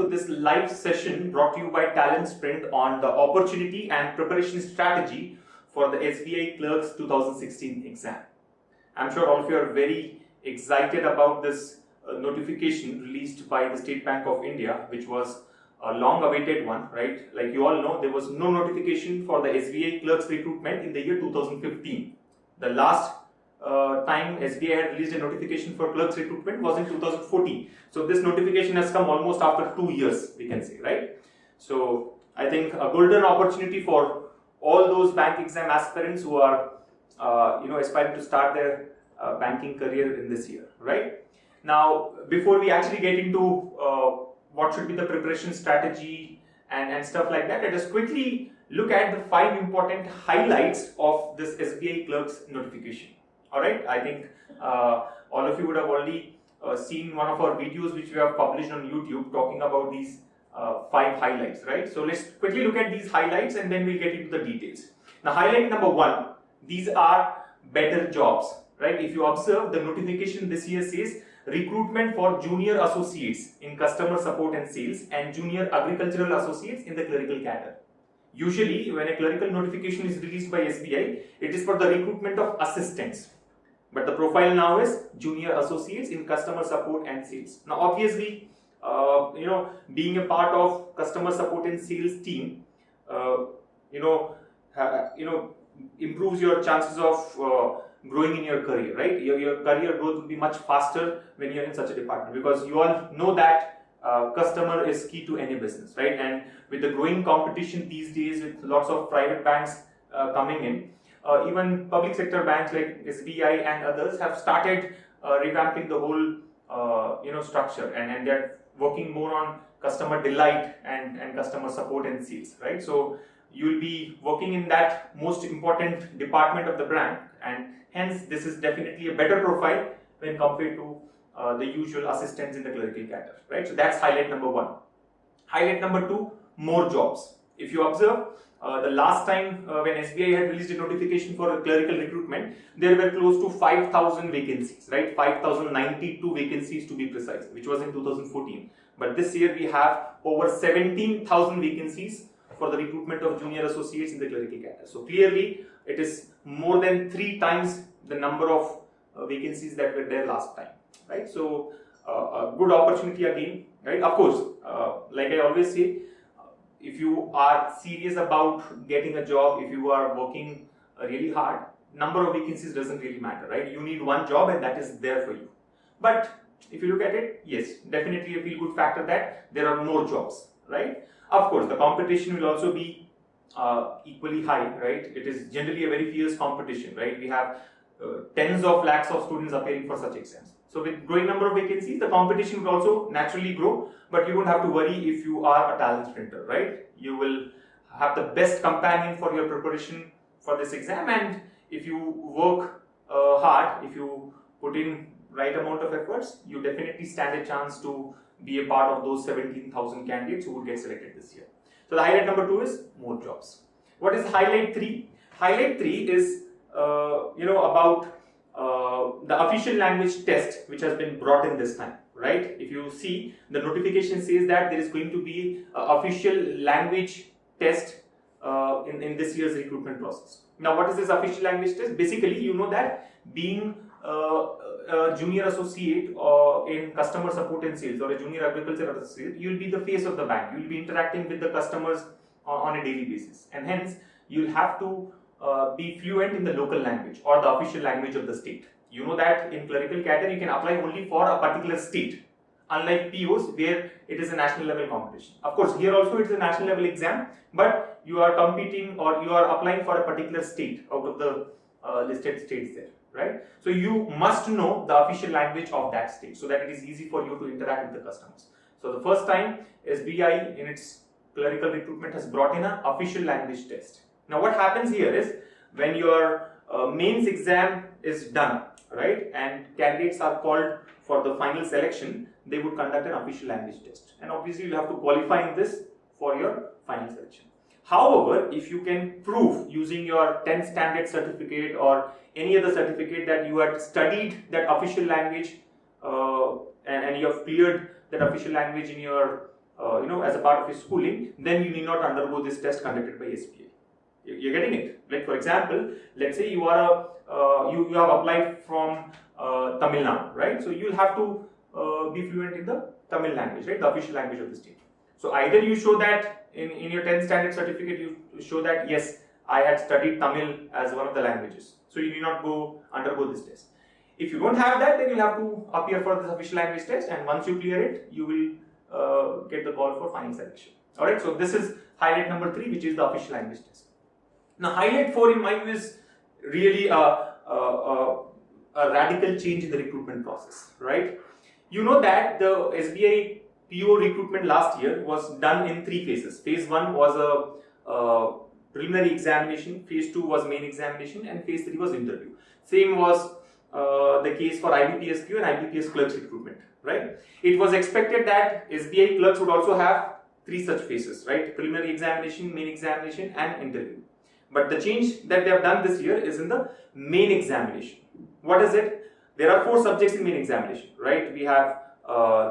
to this live session brought to you by TalentSprint on the opportunity and preparation strategy for the SBI Clerks 2016 exam. I'm sure all of you are very excited about this notification released by the State Bank of India, which was a long awaited one, right? Like you all know, there was no notification for the SBI Clerks recruitment in the year 2015. The last time SBI had released a notification for clerks recruitment was in 2014. So this notification has come almost after 2 years, we can say, right? So I think a golden opportunity for all those bank exam aspirants who are aspiring to start their banking career in this year, right? Now, before we actually get into what should be the preparation strategy and stuff like that, let us quickly look at the 5 important highlights of this SBI Clerks notification. Alright, I think all of you would have already seen one of our videos which we have published on YouTube talking about these 5 highlights, right? So let's quickly look at these highlights and then we'll get into the details. Now, highlight number 1, these are better jobs, right? If you observe, the notification this year says recruitment for junior associates in customer support and sales and junior agricultural associates in the clerical cadre. Usually, when a clerical notification is released by SBI, it is for the recruitment of assistants. But the profile now is junior associates in customer support and sales. Now, obviously, being a part of customer support and sales team, improves your chances of growing in your career, right? Your career growth will be much faster when you're in such a department, because you all know that customer is key to any business, right? And with the growing competition these days, with lots of private banks coming in, even public sector banks like SBI and others have started revamping the whole structure, and they're working more on customer delight and customer support and sales, right? So you'll be working in that most important department of the bank, and hence this is definitely a better profile when compared to the usual assistants in the clerical cadre, right? So that's highlight number 1. Highlight number 2, more jobs. If you observe, the last time when SBI had released a notification for clerical recruitment, there were close to 5,000 vacancies, right? 5,092 vacancies to be precise, which was in 2014. But this year we have over 17,000 vacancies for the recruitment of junior associates in the clerical cadre. So clearly, it is more than 3 times the number of vacancies that were there last time, right? So a good opportunity again, right? Of course, like I always say, if you are serious about getting a job, if you are working really hard, number of vacancies doesn't really matter, right? You need one job and that is there for you. But if you look at it, yes, definitely a feel-good factor that there are more jobs, right? Of course, the competition will also be equally high, right? It is generally a very fierce competition, right? We have tens of lakhs of students appearing for such exams. So with growing number of vacancies, the competition will also naturally grow, but you don't have to worry if you are a talent sprinter, right? You will have the best companion for your preparation for this exam, and if you work hard, if you put in right amount of efforts, you definitely stand a chance to be a part of those 17,000 candidates who will get selected this year. So the highlight number 2 is more jobs. What is highlight 3? Highlight 3 is about the official language test which has been brought in this time, right? If you see, the notification says that there is going to be an official language test in this year's recruitment process. Now, what is this official language test? Basically, you know that being a junior associate in customer support and sales or a junior agriculture associate, you will be the face of the bank. You will be interacting with the customers on a daily basis, and hence you will have to be fluent in the local language or the official language of the state. You know that in clerical cadre, you can apply only for a particular state, unlike POs where it is a national level competition. Of course, here also it is a national level exam, but you are competing or you are applying for a particular state out of the listed states there, right? So you must know the official language of that state so that it is easy for you to interact with the customers. So the first time SBI in its clerical recruitment has brought in an official language test. Now what happens here is, when your mains exam is done, right, and candidates are called for the final selection, they would conduct an official language test, and obviously you have to qualify in this for your final selection. However, if you can prove using your 10th standard certificate or any other certificate that you had studied that official language and you have cleared that official language in your as a part of his schooling, then you need not undergo this test conducted by SBI. You're getting it? Like for example, let's say you are you have applied from Tamil Nadu, right? So you'll have to be fluent in the Tamil language, right? The official language of the state. So either you show that in your 10th standard certificate, you show that yes, I had studied Tamil as one of the languages. So you need not undergo this test. If you don't have that, then you'll have to appear for this official language test, and once you clear it, you will get the call for final selection. Alright, so this is highlight number 3, which is the official language test. Now highlight 4 in my view is really a radical change in the recruitment process, right? You know that the SBI PO recruitment last year was done in 3 phases. Phase 1 was a preliminary examination, phase 2 was main examination, and phase 3 was interview. Same was the case for IBPS and IBPS Clerks recruitment, right? It was expected that SBI Clerks would also have 3 such phases, right? Preliminary examination, main examination, and interview. But the change that they have done this year is in the main examination. What is it? There are 4 subjects in main examination, right? We have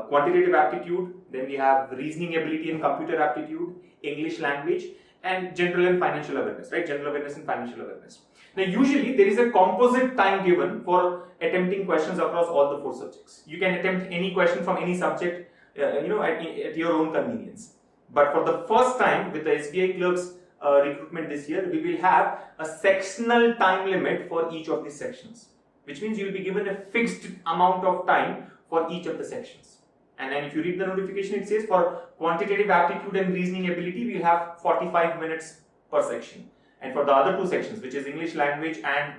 quantitative aptitude, then we have reasoning ability and computer aptitude, English language, and general and financial awareness, right? General awareness and financial awareness. Now, usually there is a composite time given for attempting questions across all the 4 subjects. You can attempt any question from any subject, at your own convenience. But for the first time with the SBI Clerks recruitment this year, we will have a sectional time limit for each of these sections, which means you will be given a fixed amount of time for each of the sections. And then if you read the notification, it says for quantitative aptitude and reasoning ability, we will have 45 minutes per section. And for the other 2 sections, which is English language and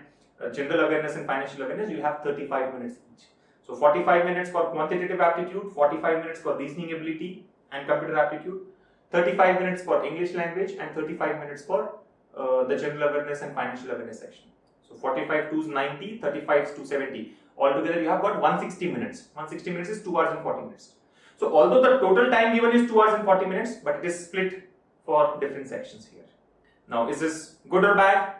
general awareness and financial awareness, you will have 35 minutes each. So 45 minutes for quantitative aptitude, 45 minutes for reasoning ability and computer aptitude, 35 minutes for English language, and 35 minutes for the general awareness and financial awareness section. So 45 to 90, 35 to 70. Altogether, you have got 160 minutes. 160 minutes is 2 hours and 40 minutes. So although the total time given is 2 hours and 40 minutes, but it is split for different sections here. Now, is this good or bad?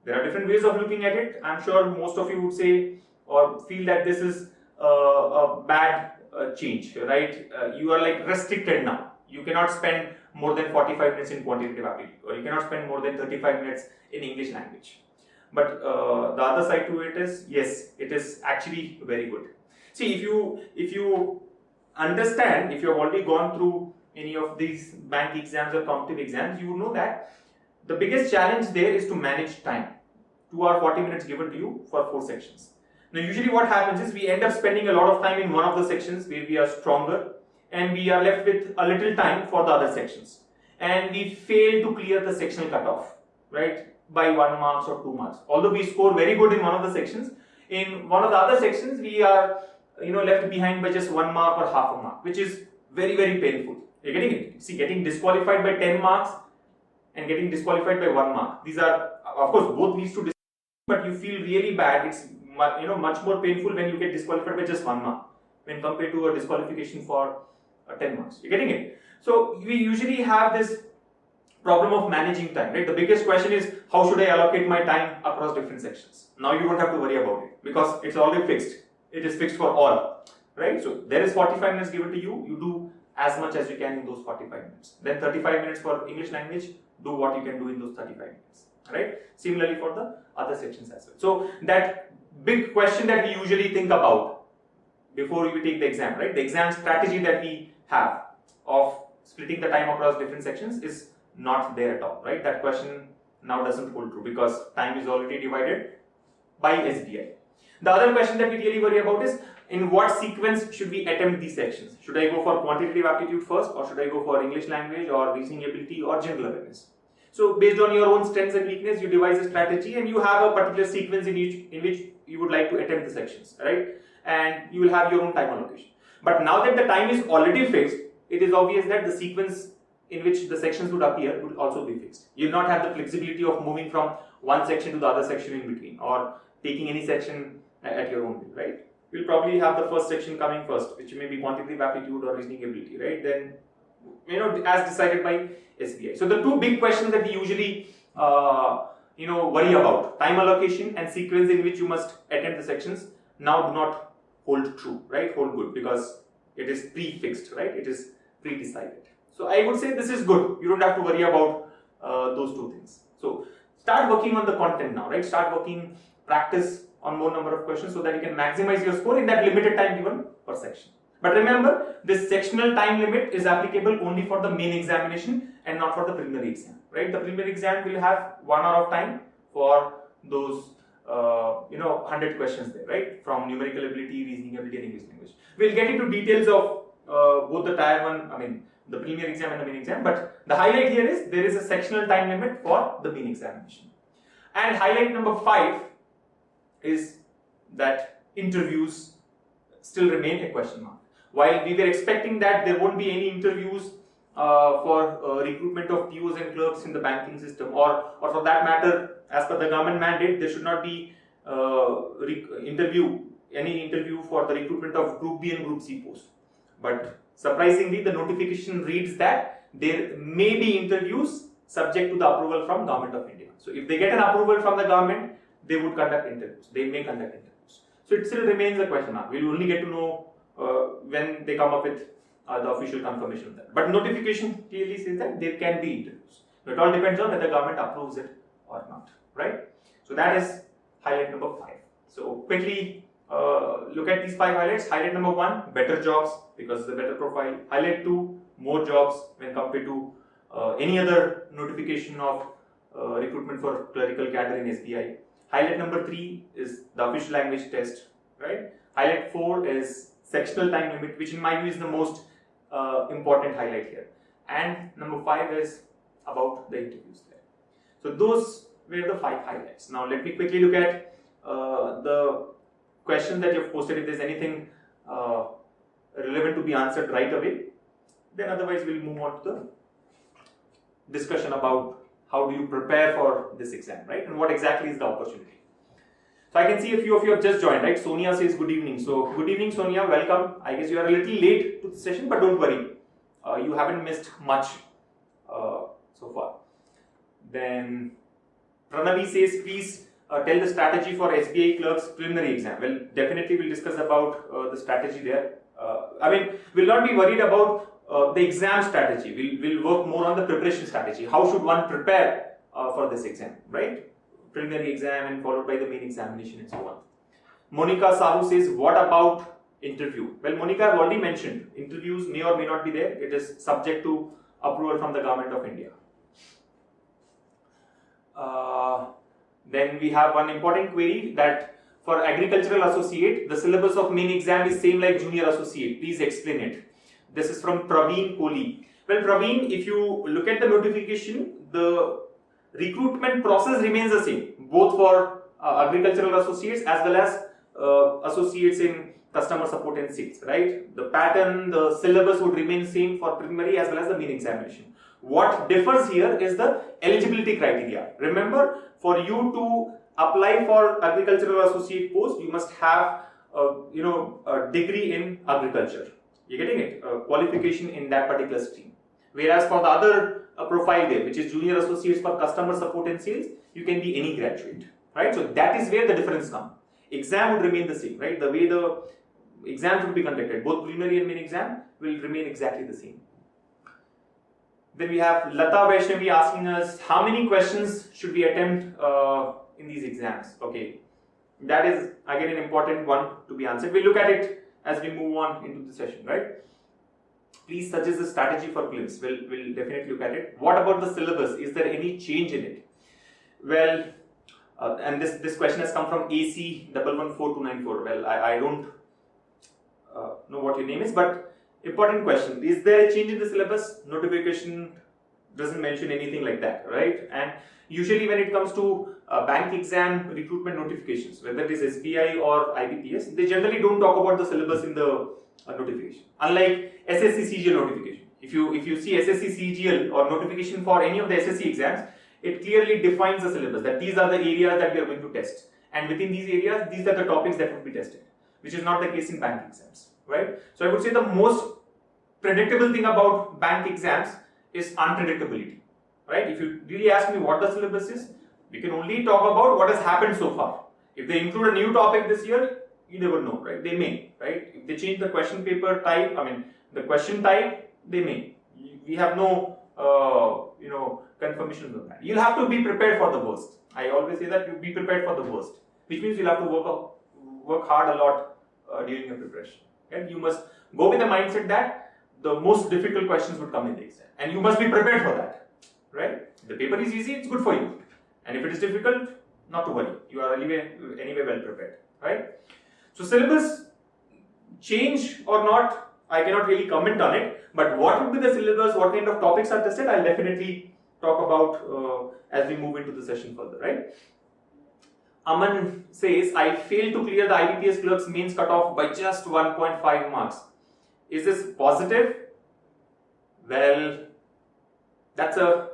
There are different ways of looking at it. I'm sure most of you would say or feel that this is a bad change, right? You are like restricted now. You cannot spend more than 45 minutes in quantitative aptitude, or you cannot spend more than 35 minutes in English language. But the other side to it is, yes, it is actually very good. See, if you understand, if you have already gone through any of these bank exams or competitive exams, you will know that the biggest challenge there is to manage time. 2 hours 40 minutes given to you for 4 sections. Now, usually what happens is we end up spending a lot of time in one of the sections where we are stronger, and we are left with a little time for the other sections. And we fail to clear the sectional cutoff, right? By 1 mark or 2 marks. Although we score very good in one of the sections, in one of the other sections we are left behind by just 1 mark or half a mark, which is very, very painful. You're getting it? See, getting disqualified by 10 marks and getting disqualified by 1 mark. These are, of course, both leads to disqualification, but you feel really bad. It's much more painful when you get disqualified by just 1 mark when compared to a disqualification for 10 marks. You're getting it? So we usually have this problem of managing time, right? The biggest question is, how should I allocate my time across different sections? Now you don't have to worry about it because it's already fixed. It is fixed for all, right? So there is 45 minutes given to you. You do as much as you can in those 45 minutes. Then 35 minutes for English language. Do what you can do in those 35 minutes, right? Similarly for the other sections as well. So that big question that we usually think about before we take the exam, right? The exam strategy that we have of splitting the time across different sections is not there at all, right? That question now doesn't hold true because time is already divided by SBI. The other question that we really worry about is, in what sequence should we attempt these sections? Should I go for quantitative aptitude first, or should I go for English language or reasoning ability or general awareness? So based on your own strengths and weakness, you devise a strategy and you have a particular sequence in which you would like to attempt the sections, right? And you will have your own time allocation. But now that the time is already fixed, it is obvious that the sequence in which the sections would appear would also be fixed. You will not have the flexibility of moving from one section to the other section in between, or taking any section at your own will, right? You'll probably have the first section coming first, which may be quantitative aptitude or reasoning ability, right? Then, as decided by SBI. So the 2 big questions that we usually, worry about, time allocation and sequence in which you must attempt the sections, now do not hold true, right? Hold good, because it is pre-fixed, right? It is pre-decided. So I would say this is good. You don't have to worry about those two things. So start working on the content now, right? Start working, practice on more number of questions so that you can maximize your score in that limited time given per section. But remember, this sectional time limit is applicable only for the main examination and not for the preliminary exam, right? The preliminary exam will have 1 hour of time for those 100 questions there, right? From numerical ability, reasoning ability, and English language. We'll get into details of both the tier 1, the preliminary exam and the main exam, but the highlight here is there is a sectional time limit for the main examination. And highlight number 5 is that interviews still remain a question mark. While we were expecting that there won't be any interviews for recruitment of POs and clerks in the banking system, or for that matter, as per the government mandate, there should not be any interview for the recruitment of Group B and Group C posts. But surprisingly, the notification reads that there may be interviews subject to the approval from Government of India. So if they get an approval from the government, they would conduct interviews. They may conduct interviews. So it still remains a question mark. We will only get to know when they come up with the official confirmation of that. But notification clearly says that there can be interviews. It all depends on whether the government approves it or not, right? So that is highlight number 5. So quickly look at these 5 highlights. Highlight number 1, better jobs because it's a better profile. Highlight 2, more jobs when compared to any other notification of recruitment for clerical cadre in SBI. Highlight number 3 is the official language test, right? Highlight 4 is sectional time limit, which in my view is the most important highlight here. And number 5 is about the interviews there. So those were the 5 highlights. Now let me quickly look at the questions that you've posted. If there's anything relevant to be answered right away, then otherwise we'll move on to the discussion about how do you prepare for this exam, right? And what exactly is the opportunity. So I can see a few of you have just joined, right? Sonia says good evening. So good evening, Sonia, welcome. I guess you are a little late to the session, but don't worry. You haven't missed much so far. Then Pranavi says, please tell the strategy for SBI Clerks preliminary exam. Well, definitely we'll discuss about the strategy there. We'll not be worried about the exam strategy. We'll work more on the preparation strategy. How should one prepare for this exam, right? Preliminary exam and followed by the main examination and so on. Monica Sahu says, what about interview? Well, Monica, I've already mentioned, interviews may or may not be there. It is subject to approval from the Government of India. Then we have one important query that for agricultural associate, the syllabus of main exam is same like junior associate. Please explain it. This is from Praveen Kohli. Well, Praveen, if you look at the notification, the recruitment process remains the same, both for agricultural associates as well as associates in customer support and sales, right? The pattern, the syllabus would remain same for preliminary as well as the main examination. What differs here is the eligibility criteria. Remember, for you to apply for agricultural associate post, you must have a degree in agriculture. You're getting it? A qualification in that particular stream. Whereas for the other profile there, which is junior associates for customer support and sales, you can be any graduate, right? So that is where the difference comes. Exam would remain the same, right? The way the exams would be conducted, both preliminary and main exam will remain exactly the same. Then we have Lata Vaishnavi asking us, how many questions should we attempt in these exams? Okay, that is again an important one to be answered. We'll look at it as we move on into the session, right? Please suggest the strategy for prelims. We'll definitely look at it. What about the syllabus? Is there any change in it? Well, and this question has come from AC114294. Well, I don't know what your name is, but important question. Is there a change in the syllabus? Notification doesn't mention anything like that, right? And usually when it comes to bank exam recruitment notifications, whether it is SBI or IBPS, they generally don't talk about the syllabus in the notification. Unlike SSC CGL notification. If you see SSC CGL or notification for any of the SSC exams, it clearly defines the syllabus, that these are the areas that we are going to test. And within these areas, these are the topics that would be tested, which is not the case in bank exams, right? So I would say the most predictable thing about bank exams is unpredictability, right? If you really ask me what the syllabus is, we can only talk about what has happened so far. If they include a new topic this year, you never know, right? They may, right? If they change the question paper type, the question type, They may. We have no confirmation on that. You'll have to be prepared for the worst. I always say that you be prepared for the worst, which means you'll have to work hard a lot during your preparation. And you must go with the mindset that the most difficult questions would come in the exam, and you must be prepared for that. Right? If the paper is easy, it's good for you, and if it is difficult, not to worry. You are anyway well prepared. Right? So syllabus change or not, I cannot really comment on it. But what would be the syllabus? What kind of topics are tested? I'll definitely talk about as we move into the session further, right? Aman says, I failed to clear the IBPS clerks mains cutoff by just 1.5 marks. Is this positive? Well, that's a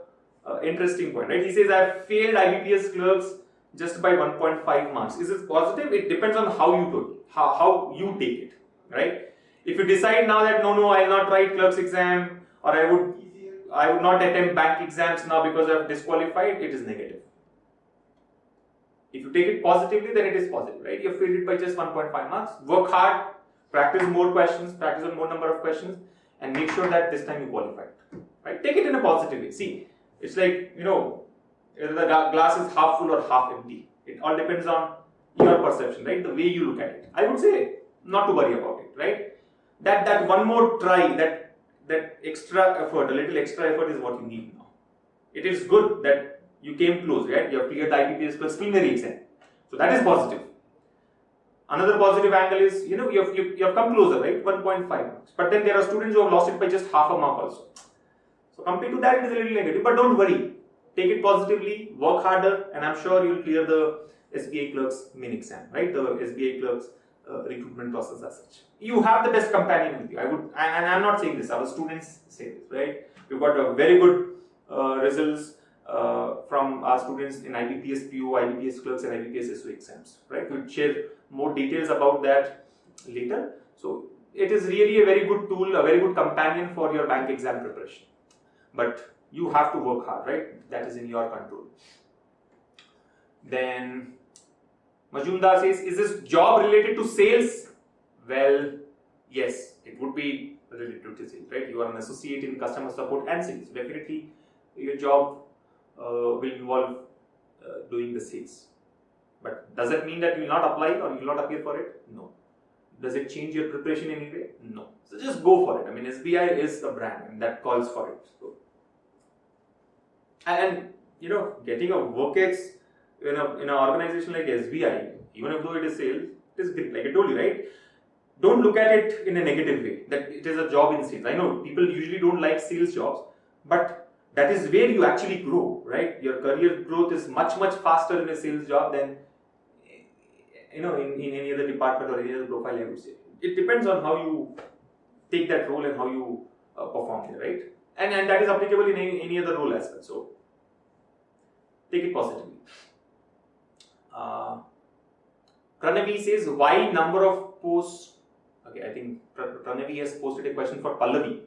interesting point, right? He says, I failed IBPS clerks just by 1.5 marks. Is this positive? It depends on how you do it, how you take it, right? If you decide now that no, I will not write clerks exam, or I would not attempt bank exams now because I have disqualified, it is negative. If you take it positively, then it is positive, right? You have failed it by just 1.5 marks. Work hard, practice more questions, practice on more number of questions, and make sure that this time you qualify, right? Take it in a positive way. See, it's like, whether the glass is half full or half empty. It all depends on your perception, right? The way you look at it. I would say not to worry about it, right? That one more try, that extra effort, a little extra effort is what you need now. It is good that you came close, right? You have cleared the IBPS plus preliminary exam. So that is positive. Another positive angle is, you have come closer, right? 1.5 marks. But then there are students who have lost it by just half a mark also. So compared to that, it is a little negative. But don't worry. Take it positively, work harder, and I'm sure you'll clear the SBI Clerks main exam, right? The SBI Clerks recruitment process as such. You have the best companion with you. And I'm not saying this, our students say this, right? We've got a very good results from our students in IBPS PO, IBPS Clerks, and IBPS SO exams, right? We'll share more details about that later. So it is really a very good tool, a very good companion for your bank exam preparation. But you have to work hard, right? That is in your control. Then Majumdar says, is this job related to sales? Well, yes, it would be related to sales, right? You are an associate in customer support and sales. Definitely, your job will involve doing the sales. But does that mean that you will not apply or you will not appear for it? No. Does it change your preparation in any way? No. So just go for it. I mean, SBI is a brand and that calls for it. So, and getting a workex in an organization like SBI, even though it is sales, it is great. Like I told you, right? Don't look at it in a negative way, that it is a job in sales. I know people usually don't like sales jobs, but that is where you actually grow, right? Your career growth is much faster in a sales job than in any other department or any other profile, I would say. It depends on how you take that role and how you perform there, right? And that is applicable in any other role as well. So take it positively. Pranavi says, why number of posts? Okay, I think Pranavi has posted a question for Pallavi.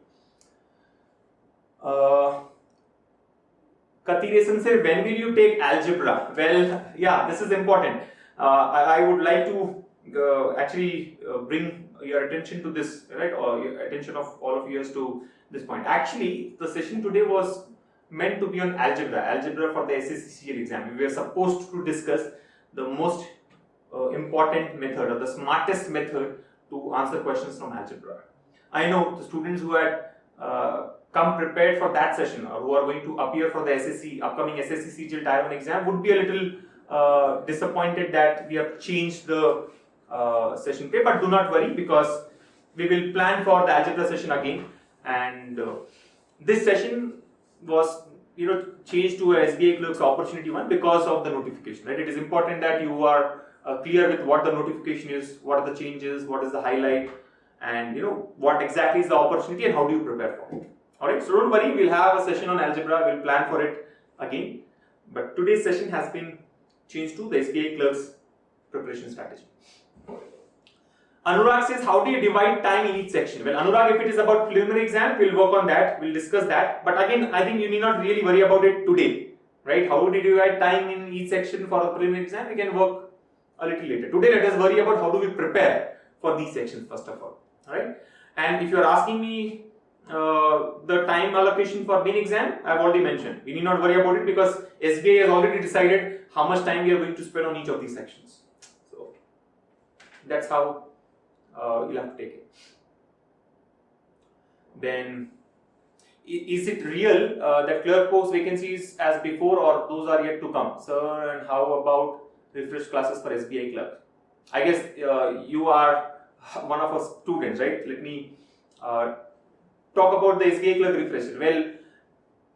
Kathiresan said, when will you take algebra? Well, yeah, this is important. I would like to actually bring your attention to this, right? Or your attention of all of yours to this point. Actually, the session today was meant to be on algebra for the SSCCL exam. We were supposed to discuss the most important method or the smartest method to answer questions from algebra. I know the students who had come prepared for that session or who are going to appear for the upcoming SSCCL Tier 1 exam would be a little disappointed that we have changed the session today, but do not worry, because we will plan for the algebra session again, and this session was changed to a SBI Clerks Opportunity 1 because of the notification, right? It is important that you are clear with what the notification is, what are the changes, what is the highlight, and what exactly is the opportunity and how do you prepare for it. Alright, so don't worry, we'll have a session on algebra, we'll plan for it again, but today's session has been changed to the SBI Clerks preparation strategy. Anurag says, how do you divide time in each section? Well, Anurag, if it is about preliminary exam, we'll work on that, we'll discuss that. But again, I think you need not really worry about it today, right? How do you divide time in each section for a preliminary exam? We can work a little later. Today, let us worry about how do we prepare for these sections first of all, alright? And if you are asking me the time allocation for main exam, I've already mentioned. We need not worry about it because SBI has already decided how much time we are going to spend on each of these sections. So that's how you'll have to take it. Then, is it real that clerk post vacancies as before, or those are yet to come? Sir, and how about refresh classes for SBI Clerk? I guess you are one of our students, right? Let me talk about the SBI Clerk refresher. Well,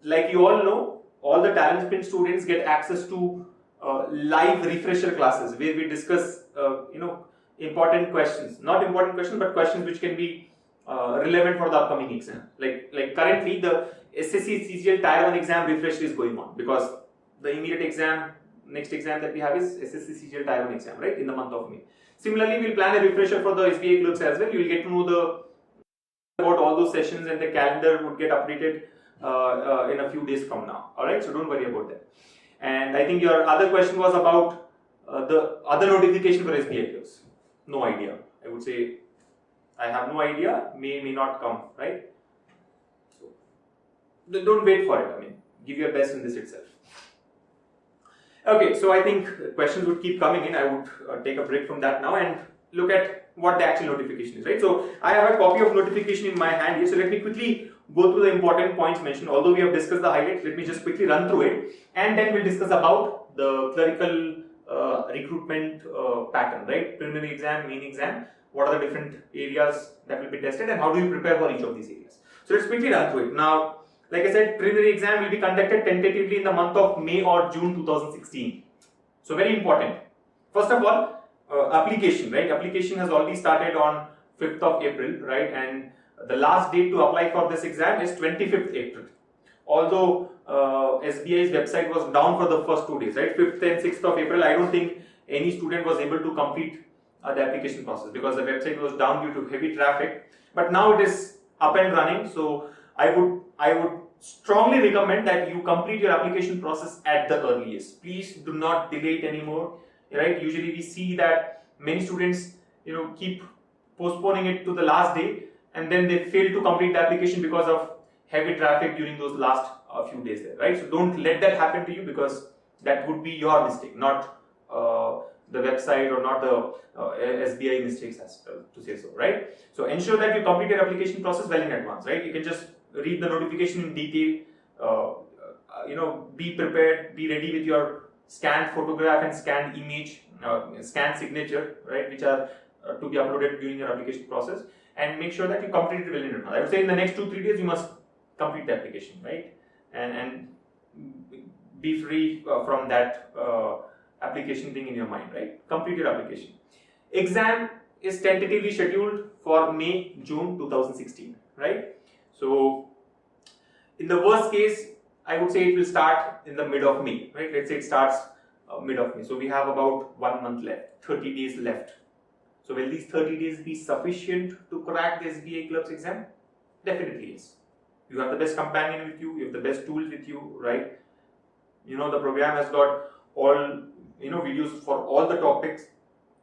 like you all know, all the TalentSprint students get access to live refresher classes where we discuss, important questions. Not important questions, but questions which can be relevant for the upcoming exam. Like currently, the SSC CGL Tier 1 exam refresher is going on because the immediate exam, next exam that we have is SSC CGL Tier 1 exam, right, in the month of May. Similarly, we'll plan a refresher for the SBI Clerks as well. You will get to know about all those sessions, and the calendar would get updated in a few days from now. Alright, so don't worry about that. And I think your other question was about the other notification for SBI Clerks. No idea. I would say I have no idea, may not come, right? So don't wait for it. I mean, give your best in this itself. Okay, so I think questions would keep coming in. I would take a break from that now and look at what the actual notification is, right? So I have a copy of notification in my hand here. So let me quickly go through the important points mentioned. Although we have discussed the highlights, let me just quickly run through it, and then we'll discuss about the clerical recruitment pattern, right? Preliminary exam, main exam. What are the different areas that will be tested, and how do you prepare for each of these areas? So let's quickly run through it. Now, like I said, preliminary exam will be conducted tentatively in the month of May or June 2016. So very important. First of all, application, right? Application has already started on 5th of April, right? And the last date to apply for this exam is 25th April. Although SBI's website was down for the first 2 days, right? 5th and 6th of April, I don't think any student was able to complete the application process because the website was down due to heavy traffic. But now it is up and running, so I would strongly recommend that you complete your application process at the earliest. Please do not delay it anymore, right? Usually we see that many students, keep postponing it to the last day, and then they fail to complete the application because of heavy traffic during those last few days there, right? So don't let that happen to you, because that would be your mistake, not the website or not the SBI mistakes, as to say so, right? So ensure that you complete your application process well in advance, right? You can just read the notification in detail, be prepared, be ready with your scanned photograph and scanned image, scanned signature, right, which are to be uploaded during your application process, and make sure that you complete it well in advance. I would say in the next 2-3 days you must complete the application, right, and be free from that application thing in your mind, right? Complete your application. Exam is tentatively scheduled for May, June 2016, right? So in the worst case, I would say it will start in the mid of May, right? Let's say it starts mid of May. So we have about 1 month left, 30 days left. So will these 30 days be sufficient to crack the SBI Clerks exam? Definitely yes. You have the best companion with you have the best tools with you, right? The program has got all, videos for all the topics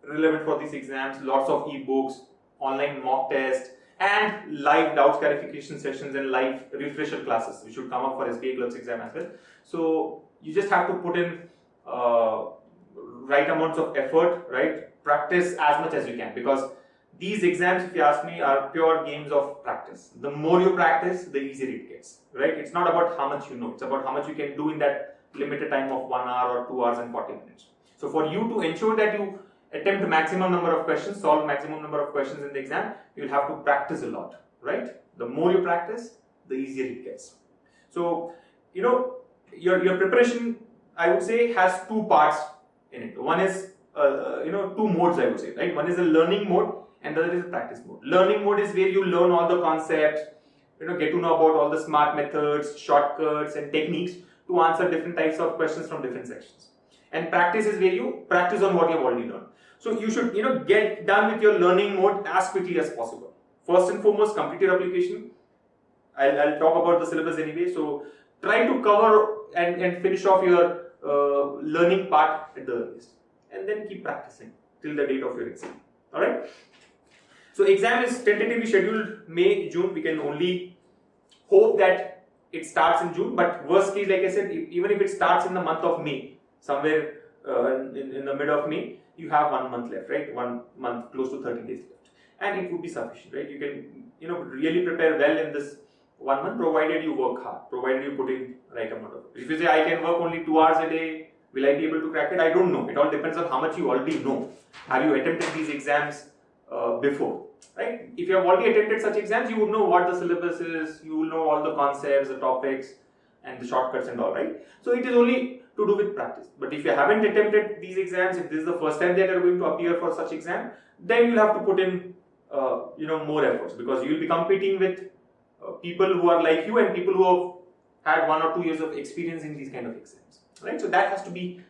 relevant for these exams, lots of ebooks, online mock tests, and live doubts clarification sessions and live refresher classes which should come up for SBI Clerks exam as well. So you just have to put in right amounts of effort, right? Practice as much as you can, because these exams, if you ask me, are pure games of practice. The more you practice, the easier it gets, right? It's not about how much you know, it's about how much you can do in that limited time of 1 hour or 2 hours and 40 minutes. So for you to ensure that you attempt maximum number of questions, solve maximum number of questions in the exam, you'll have to practice a lot, right? The more you practice, the easier it gets. So, your preparation, I would say, has 2 parts in it. One is, 2 modes, I would say, right? One is the learning mode and the other is the practice mode. Learning mode is where you learn all the concepts, get to know about all the smart methods, shortcuts and techniques to answer different types of questions from different sections. And practice is where you practice on what you have already learned. So you should, get done with your learning mode as quickly as possible. First and foremost, complete your application. I'll talk about the syllabus anyway. So try to cover and finish off your learning part at the earliest, and then keep practicing till the date of your exam. Alright. So exam is tentatively scheduled May, June. We can only hope that it starts in June, but worst case, like I said, even if it starts in the month of May, somewhere in the mid of May, you have 1 month left, right? 1 month, close to 30 days left, and it would be sufficient, right? You can, really prepare well in this 1 month, provided you work hard, provided you put in right amount of. If you say I can work only 2 hours a day, will I be able to crack it? I don't know. It all depends on how much you already know. Have you attempted these exams before, right? If you have already attempted such exams, you would know what the syllabus is, you will know all the concepts, the topics, and the shortcuts and all, right? So it is only to do with practice. But if you haven't attempted these exams, if this is the first time that you are going to appear for such exam, then you'll have to put in, more efforts, because you will be competing with people who are like you and people who have had 1 or 2 years of experience in these kind of exams, right? So that has to be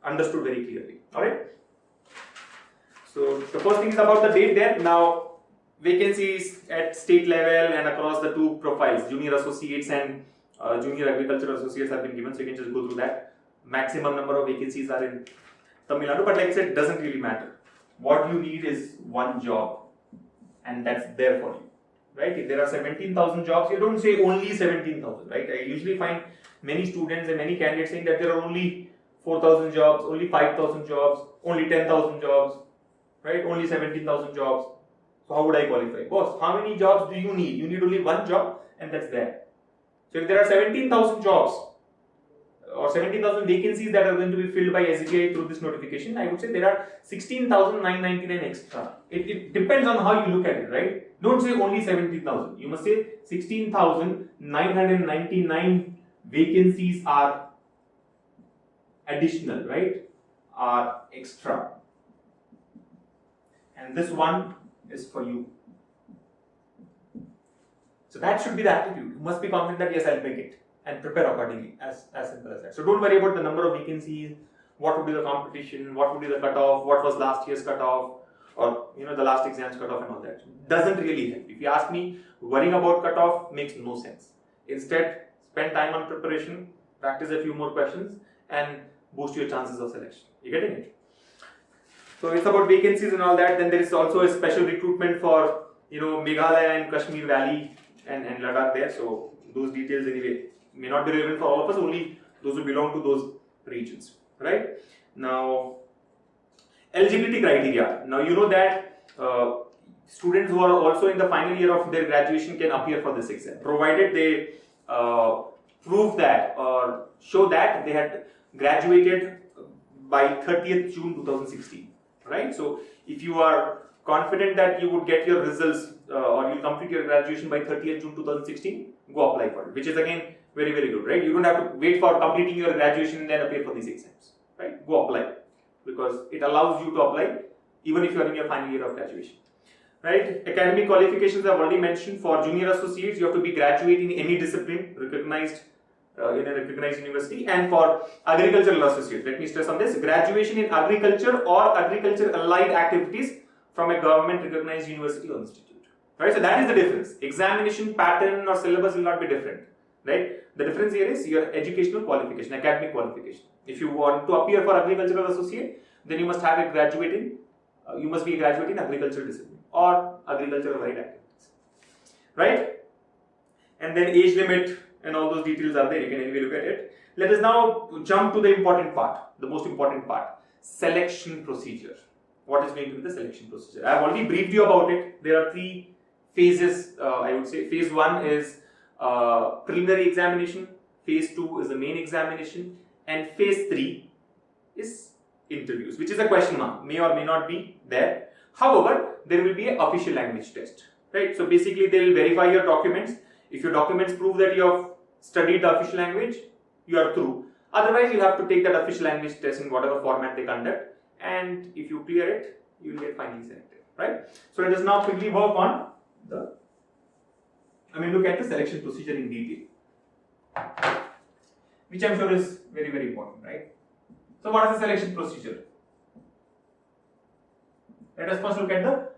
understood very clearly, all right? So the first thing is about the date there. Now, vacancies at state level and across the 2 profiles, junior associates and junior agricultural associates, have been given, so you can just go through that. Maximum number of vacancies are in Tamil Nadu, but like I said, it doesn't really matter. What you need is 1 job, and that's there for you, right? If there are 17,000 jobs, you don't say only 17,000, right? I usually find many students and many candidates saying that there are only 4,000 jobs, only 5,000 jobs, only 10,000 jobs, right? Only 17,000 jobs. So how would I qualify? Boss, how many jobs do you need? You need only 1 job, and that's there. So if there are 17,000 jobs or 17,000 vacancies that are going to be filled by SBI through this notification, I would say there are 16,999 extra. It depends on how you look at it, right? Don't say only 17,000. You must say 16,999 vacancies are additional, right? Are extra. And this one is for you. So that should be the attitude. You must be confident that yes, I'll make it, and prepare accordingly, as simple as that. So don't worry about the number of vacancies, what would be the competition, what would be the cutoff, what was last year's cutoff, or the last exam's cutoff and all that. Doesn't really help. If you ask me, worrying about cutoff makes no sense. Instead, spend time on preparation, practice a few more questions, and boost your chances of selection. You getting it? So it's about vacancies and all that. Then there is also a special recruitment for Meghalaya and Kashmir Valley and Ladakh there. So those details anyway may not be relevant for all of us, only those who belong to those regions, right? Now, eligibility criteria. Now you know that students who are also in the final year of their graduation can appear for this exam, provided they prove that or show that they had graduated by 30th June 2016, right? So if you are confident that you would get your results or you'll complete your graduation by 30th June 2016, go apply for it, which is again very, very good, right? You don't have to wait for completing your graduation and then appear for these exams, right? Go apply, because it allows you to apply even if you are in your final year of graduation, right? Academic qualifications I've already mentioned. For junior associates, you have to be graduate in any discipline recognized in a recognized university, and for agricultural associates, let me stress on this, graduation in agriculture or agriculture allied activities from a government recognized university or institute, right? So that is the difference. Examination pattern or syllabus will not be different, right? The difference here is your educational qualification, academic qualification. If you want to appear for agricultural associate, then you must have a you must be a graduate in agricultural discipline or agricultural allied activities, right? And then age limit and all those details are there. You can anyway look at it. Let us now jump to the important part, the most important part, selection procedure. What is going to be the selection procedure? I have already briefed you about it. There are 3 phases, I would say. Phase 1 is preliminary examination, phase 2 is the main examination, and phase 3 is interviews, which is a question mark, may or may not be there. However, there will be an official language test, right? So basically they will verify your documents. If your documents prove that you have studied the official language, you are through. Otherwise, you have to take that official language test in whatever format they conduct, and if you clear it, you will get finally selected, right? So let us now quickly work on look at the selection procedure in detail, which I'm sure is very, very important, right? So what is the selection procedure? Let us first look at the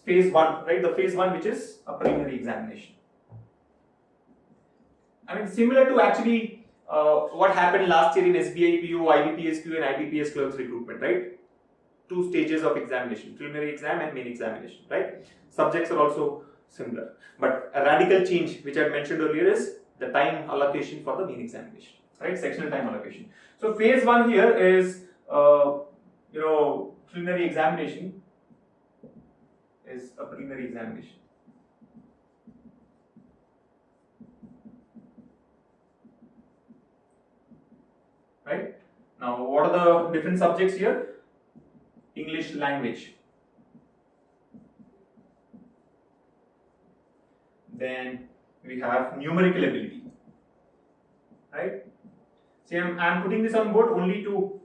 phase 1, right? The phase 1, which is a preliminary examination. Similar to actually what happened last year in SBI PO, IBPSQ and IBPS Clerks recruitment, right? 2 stages of examination, preliminary exam and main examination, right? Subjects are also similar. But a radical change which I mentioned earlier is the time allocation for the main examination, right? Sectional time allocation. So phase 1 here is preliminary examination is a preliminary examination. Right? Now, what are the different subjects here? English language. Then we have numerical ability. Right? See, I'm putting this on board only to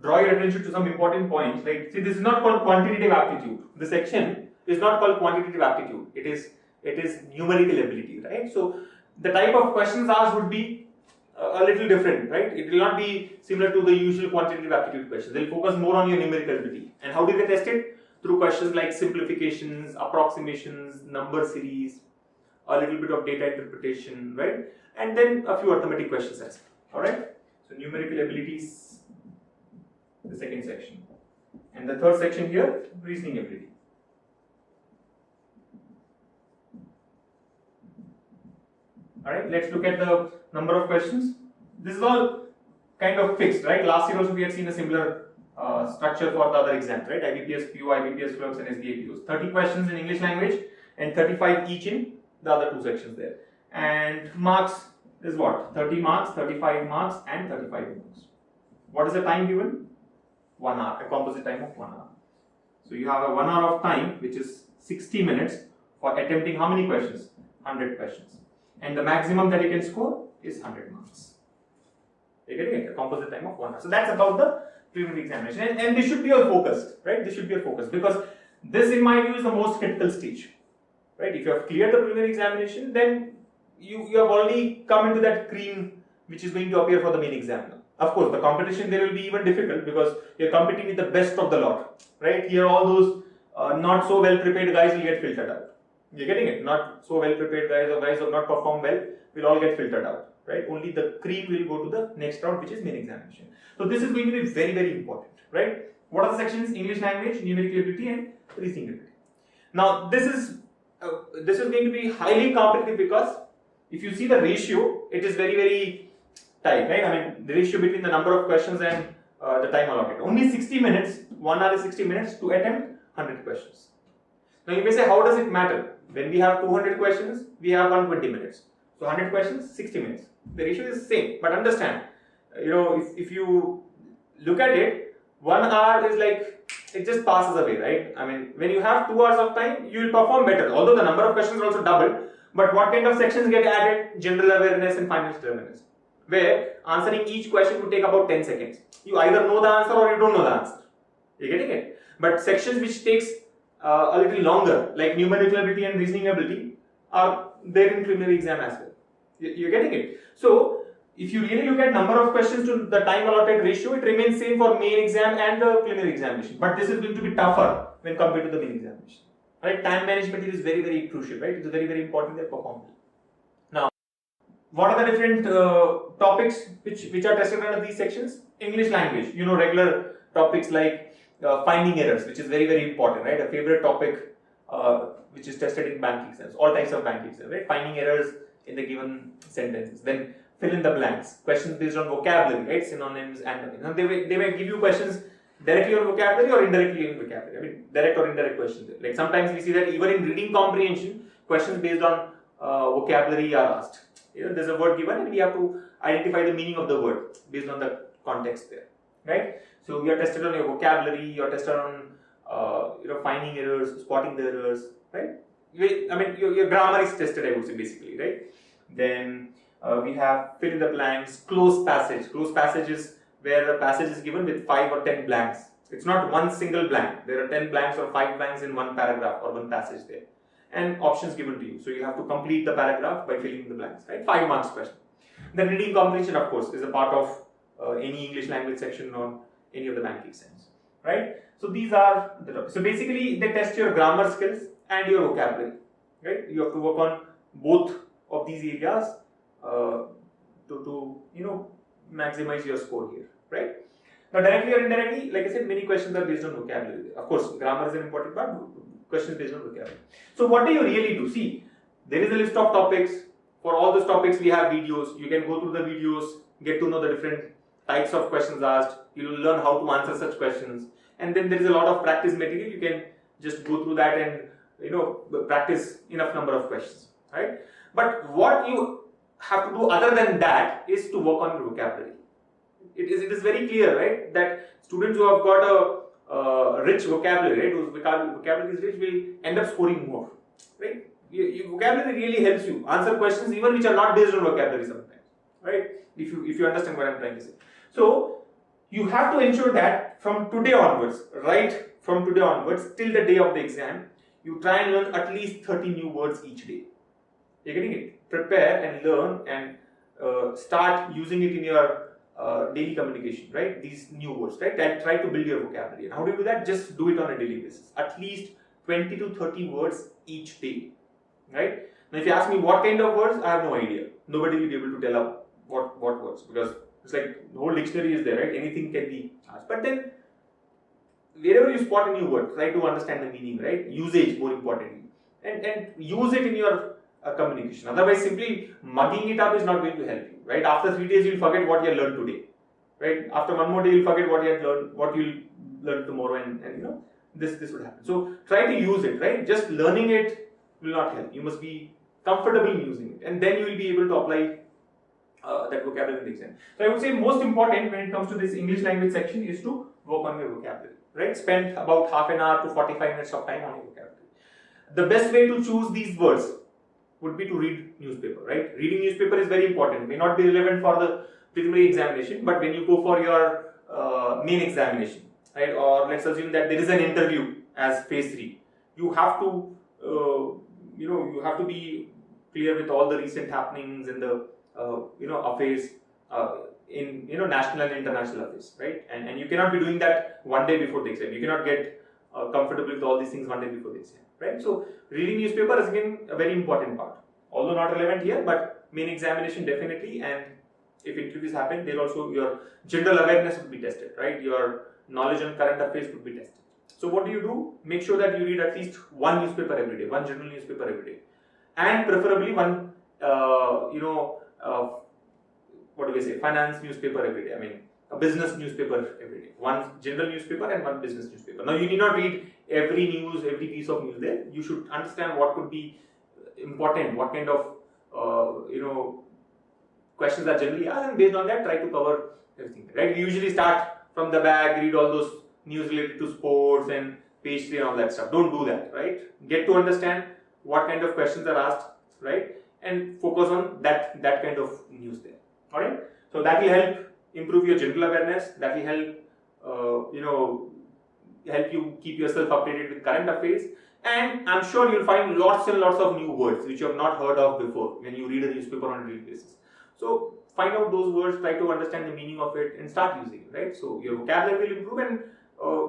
draw your attention to some important points. Right? See, this is not called quantitative aptitude. This section is not called quantitative aptitude. It is numerical ability. Right? So the type of questions asked would be a little different, right? It will not be similar to the usual quantitative aptitude questions. They'll focus more on your numerical ability. And how do they test it? Through questions like simplifications, approximations, number series, a little bit of data interpretation, right? And then a few arithmetic questions as well. Alright? So numerical abilities, the second section. And the third section here, reasoning ability. Alright, let's look at the number of questions. This is all kind of fixed, right? Last year also we had seen a similar structure for the other exams, right? IBPS PO, IBPS Clerks and SBI POs. 30 questions in English language and 35 each in the other two sections there. And marks is what? 30 marks, 35 marks and 35 marks. What is the time given? 1 hour, a composite time of 1 hour. So you have a 1 hour of time which is 60 minutes for attempting how many questions? 100 questions. And the maximum that you can score is 100 marks. You're getting it? A composite time of 1 hour. So that's about the preliminary examination. And this should be your focus, right? This should be your focus because this, in my view, is the most critical stage, right? If you have cleared the preliminary examination, then you have already come into that cream which is going to appear for the main exam. Of course, the competition there will be even difficult because you're competing with the best of the lot, right? Here, all those not so well prepared guys will get filtered out. You're getting it? Not so well prepared guys or guys who have not performed well will all get filtered out, right? Only the cream will go to the next round, which is main examination. So this is going to be very, very important, right? What are the sections? English language, numerical ability, and reasoning ability. Now this is going to be highly competitive because if you see the ratio, it is very, very tight, right? I mean the ratio between the number of questions and the time allotted. Only 60 minutes. 1 hour is 60 minutes to attempt 100 questions. Now you may say, how does it matter? When we have 200 questions, we have 120 minutes. So 100 questions, 60 minutes. The ratio is the same. But understand, if you look at it, 1 hour is like, it just passes away, right? I mean, when you have 2 hours of time, you will perform better. Although the number of questions are also doubled. But what kind of sections get added? General awareness and financial awareness. Where answering each question would take about 10 seconds. You either know the answer or you don't know the answer. You're getting it? But sections which takes a little longer, like numerical ability and reasoning ability, are there in preliminary exam as well. You're getting it? So, if you really look at number of questions to the time allotted ratio, it remains same for main exam and the preliminary examination. But this is going to be tougher when compared to the main examination. Right? Time management is very, very crucial. Right? It's very, very important that perform well. Now, what are the different topics which are tested under these sections? English language. Regular topics like finding errors, which is very, very important, right? A favorite topic which is tested in bank exams, all types of bank exams, right? Finding errors in the given sentences. Then fill in the blanks, questions based on vocabulary, right? Synonyms and now they may give you questions directly on vocabulary or indirectly on vocabulary. I mean, direct or indirect questions. Like sometimes we see that even in reading comprehension, questions based on vocabulary are asked. There's a word given and we have to identify the meaning of the word based on the context there, right? So you are tested on your vocabulary, you are tested on finding errors, spotting the errors, right? I mean your grammar is tested, I would say, basically, right? Then we have fill in the blanks, close passage. Close passage is where a passage is given with 5 or 10 blanks. It's not one single blank. There are 10 blanks or 5 blanks in one paragraph or one passage there. And options given to you. So you have to complete the paragraph by filling in the blanks, right? 5 marks question. Then reading comprehension, of course, is a part of any English language section on any of the bank exams, right? So these are the topics. So basically they test your grammar skills and your vocabulary, right? You have to work on both of these areas to maximize your score here, right? Now directly or indirectly, like I said, many questions are based on vocabulary. Of course, grammar is an important part. questions based on vocabulary. So what do you really do? See, there is a list of topics. For all those topics, we have videos. You can go through the videos, get to know the different types of questions asked. You will learn how to answer such questions. And then there is a lot of practice material. You can just go through that and practice enough number of questions, right? But what you have to do other than that is to work on your vocabulary. It is very clear, right, that students who have got a rich vocabulary, right, whose vocabulary is rich, will end up scoring more, right? Your vocabulary really helps you answer questions even which are not based on vocabulary sometimes, right? If you understand what I'm trying to say. So you have to ensure that from today onwards, right, from today onwards till the day of the exam, you try and learn at least 30 new words each day. You're getting it? Prepare and learn and start using it in your daily communication, right? These new words, right? And try to build your vocabulary. And how do you do that? Just do it on a daily basis. At least 20 to 30 words each day, right? Now, if you ask me what kind of words, I have no idea. Nobody will be able to tell up what words, because it's like the whole dictionary is there, right? Anything can be asked. But then, wherever you spot a new word, try to understand the meaning, right? Usage, more importantly, and use it in your communication. Otherwise, simply mugging it up is not going to help you, right? After 3 days, you'll forget what you learned today, right? After one more day, you'll forget what you had learned, what you'll learn tomorrow, and this would happen. So try to use it, right? Just learning it will not help. You must be comfortable in using it, and then you will be able to apply that vocabulary in the exam. So I would say most important when it comes to this English language section is to work on your vocabulary, right? Spend about half an hour to 45 minutes of time on your vocabulary. The best way to choose these words would be to read newspaper, right? Reading newspaper is very important. May not be relevant for the preliminary examination, but when you go for your main examination, right? Or let's assume that there is an interview as phase 3, you have to you have to be clear with all the recent happenings in the affairs in national and international affairs, right? And you cannot be doing that one day before the exam. You cannot get comfortable with all these things one day before the exam, right? So reading newspaper is again a very important part, although not relevant here, but main examination definitely. And if interviews happen, there also your general awareness would be tested, right? Your knowledge on current affairs would be tested. So what do? Make sure that you read at least one newspaper every day, one general newspaper every day, and preferably one finance newspaper every day. I mean, a business newspaper every day. One general newspaper and one business newspaper. Now, you need not read every news, every piece of news there. You should understand what could be important, what kind of questions are generally asked, and based on that, try to cover everything. Right? We usually start from the back, read all those news related to sports and page 3 and all that stuff. Don't do that, right? Get to understand what kind of questions are asked, right? And focus on that kind of news there. All right. So that will help improve your general awareness. That will help help you keep yourself updated with current affairs. And I'm sure you'll find lots and lots of new words which you have not heard of before when you read a newspaper on a daily basis. So find out those words, try to understand the meaning of it, and start using it. Right. So your vocabulary will improve, and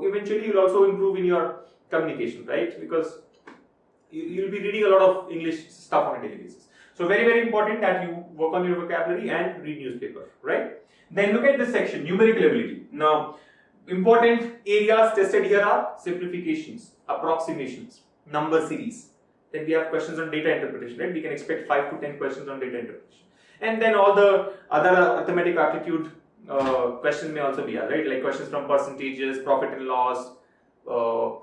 eventually you'll also improve in your communication. Right. Because you'll be reading a lot of English stuff on a daily basis. So very, very important that you work on your vocabulary and read newspaper, right? Then look at this section, numerical ability. Now, important areas tested here are simplifications, approximations, number series. Then we have questions on data interpretation, right? We can expect 5 to 10 questions on data interpretation. And then all the other arithmetic aptitude questions may also be asked, right? Like questions from percentages, profit and loss,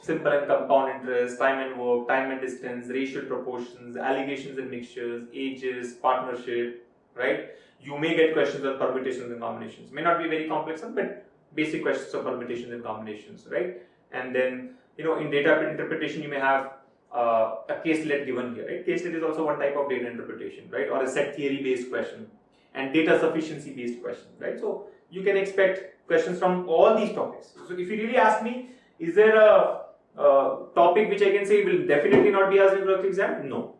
simple and compound interest, time and work, time and distance, racial proportions, allegations and mixtures, ages, partnership, right? You may get questions on permutations and combinations. May not be very complex, but basic questions of permutations and combinations, right? And then, in data interpretation, you may have a caselet given here, right? Caselet is also one type of data interpretation, right? Or a set theory based question and data sufficiency based question, right? So you can expect questions from all these topics. So if you really ask me, is there a topic which I can say will definitely not be asked in the exam? No.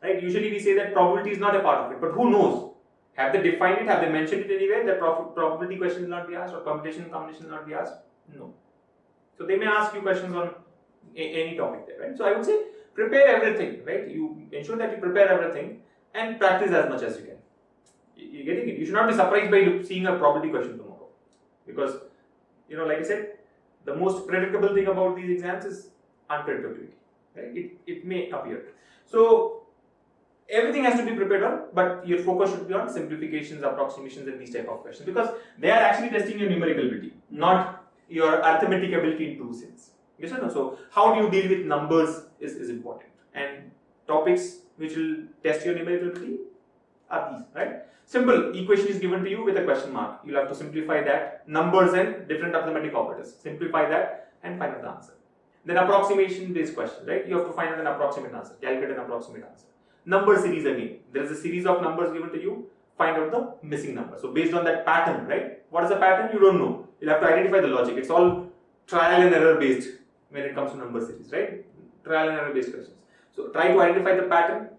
Right? Usually we say that probability is not a part of it, but who knows? Have they defined it? Have they mentioned it anywhere that probability question will not be asked or permutation and combination will not be asked? No. So they may ask you questions on any topic there, right? So I would say prepare everything, right? You ensure that you prepare everything and practice as much as you can. You're getting it. You should not be surprised by seeing a probability question tomorrow, because like I said, the most predictable thing about these exams is unpredictability. right? It may appear. So everything has to be prepared on, but your focus should be on simplifications, approximations, and these type of questions, because they are actually testing your numerical ability, not your arithmetic ability in true sense. Yes or no? So how do you deal with numbers is important, and topics which will test your numerical ability are these, right? Simple equation is given to you with a question mark. You'll have to simplify that, numbers and different arithmetic operators. Simplify that and find out the answer. Then approximation based question, right? You have to find out an approximate answer, calculate an approximate answer. Number series again. There is a series of numbers given to you. Find out the missing number. So based on that pattern, right? What is the pattern? You don't know. You'll have to identify the logic. It's all trial and error based when it comes to number series, right? Trial and error based questions. So try to identify the pattern.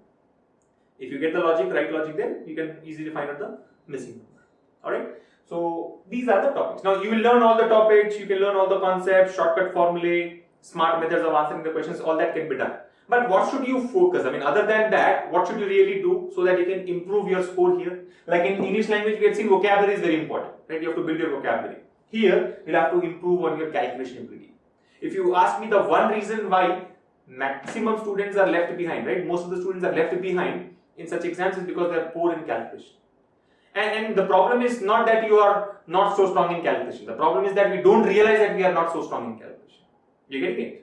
If you get the logic, right logic, then you can easily find out the missing number. Alright? So these are the topics. Now you will learn all the topics, you can learn all the concepts, shortcut formulae, smart methods of answering the questions, all that can be done. But what should you focus? I mean, other than that, what should you really do so that you can improve your score here? Like in English language, we have seen vocabulary is very important, right? You have to build your vocabulary. Here, you'll have to improve on your calculation ability. If you ask me the one reason why maximum students are left behind, right? Most of the students are left behind in such exams is because they are poor in calculation. And the problem is not that you are not so strong in calculation. The problem is that we don't realize that we are not so strong in calculation. You getting it?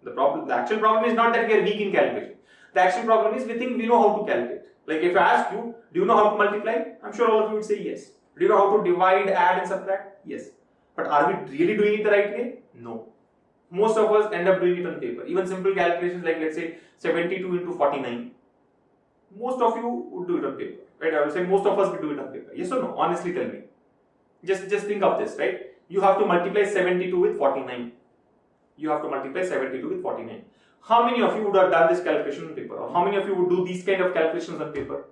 The actual problem is not that we are weak in calculation. The actual problem is we think we know how to calculate. Like if I ask you, do you know how to multiply? I'm sure all of you would say yes. Do you know how to divide, add and subtract? Yes. But are we really doing it the right way? No. Most of us end up doing it on paper. Even simple calculations like let's say 72 into 49. Most of you would do it on paper. Right? I would say most of us would do it on paper. Yes or no? Honestly tell me. Just think of this, right? You have to multiply 72 with 49. You have to multiply 72 with 49. How many of you would have done this calculation on paper? Or how many of you would do these kind of calculations on paper?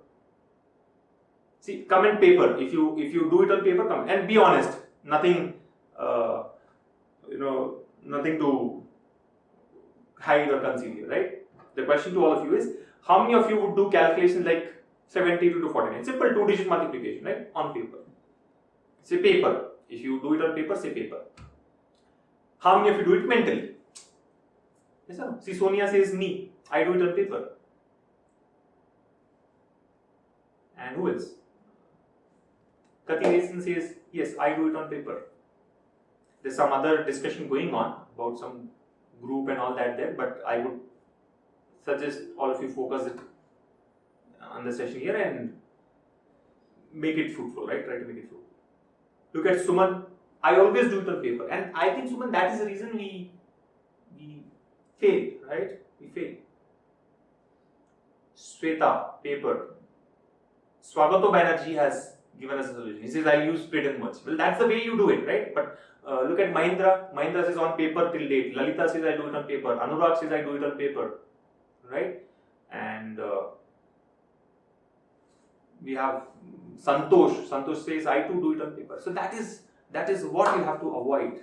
See, comment paper. If you do it on paper, comment. And be honest. Nothing, nothing to hide or conceal here, right? The question to all of you is, how many of you would do calculations like 72 to 49? Simple 2-digit multiplication, right? On paper. Say paper. If you do it on paper, say paper. How many of you do it mentally? Yes or no? See, Sonia says me. I do it on paper. And who else? Kathy says, yes, I do it on paper. There's some other discussion going on about some group and all that there, but I would suggest all of you focus it on the session here and make it fruitful, right? Try to make it fruitful. Look at Suman. I always do it on paper, and I think Suman, that is the reason we fail, right? We fail. Sweta, paper. Swagato Banerjee has given us a solution. He says, I'll use split and merge. Well, that's the way you do it, right? But look at Mahindra. Mahindra says on paper till date. Lalita says, I do it on paper. Anurag says, I do it on paper, right? And we have Santosh. Santosh says, I too do it on paper. So that is what you have to avoid,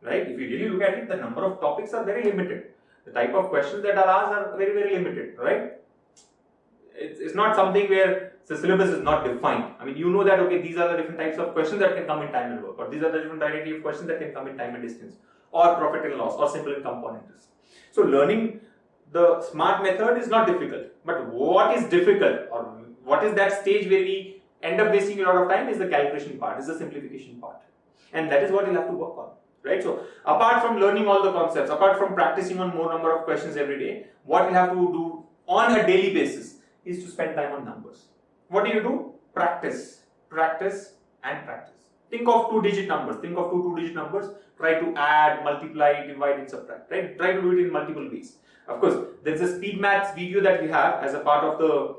right? If you really look at it, the number of topics are very limited. The type of questions that are asked are very, very limited, right? It's not something where the syllabus is not defined. I mean, you know that, okay, these are the different types of questions that can come in time and work, or these are the different variety of questions that can come in time and distance, or profit and loss, or simple and component risk. So learning the SMART method is not difficult, but what is difficult, or what is that stage where we end up wasting a lot of time, is the calculation part, is the simplification part. And that is what you'll have to work on, right? So apart from learning all the concepts, apart from practicing on more number of questions every day, what you have to do on a daily basis is to spend time on numbers. What do? Practice, practice and practice. Think of 2-digit numbers. Think of two 2-digit numbers. Try to add, multiply, divide and subtract, right? Try to do it in multiple ways. Of course, there's a speed maths video that we have as a part of the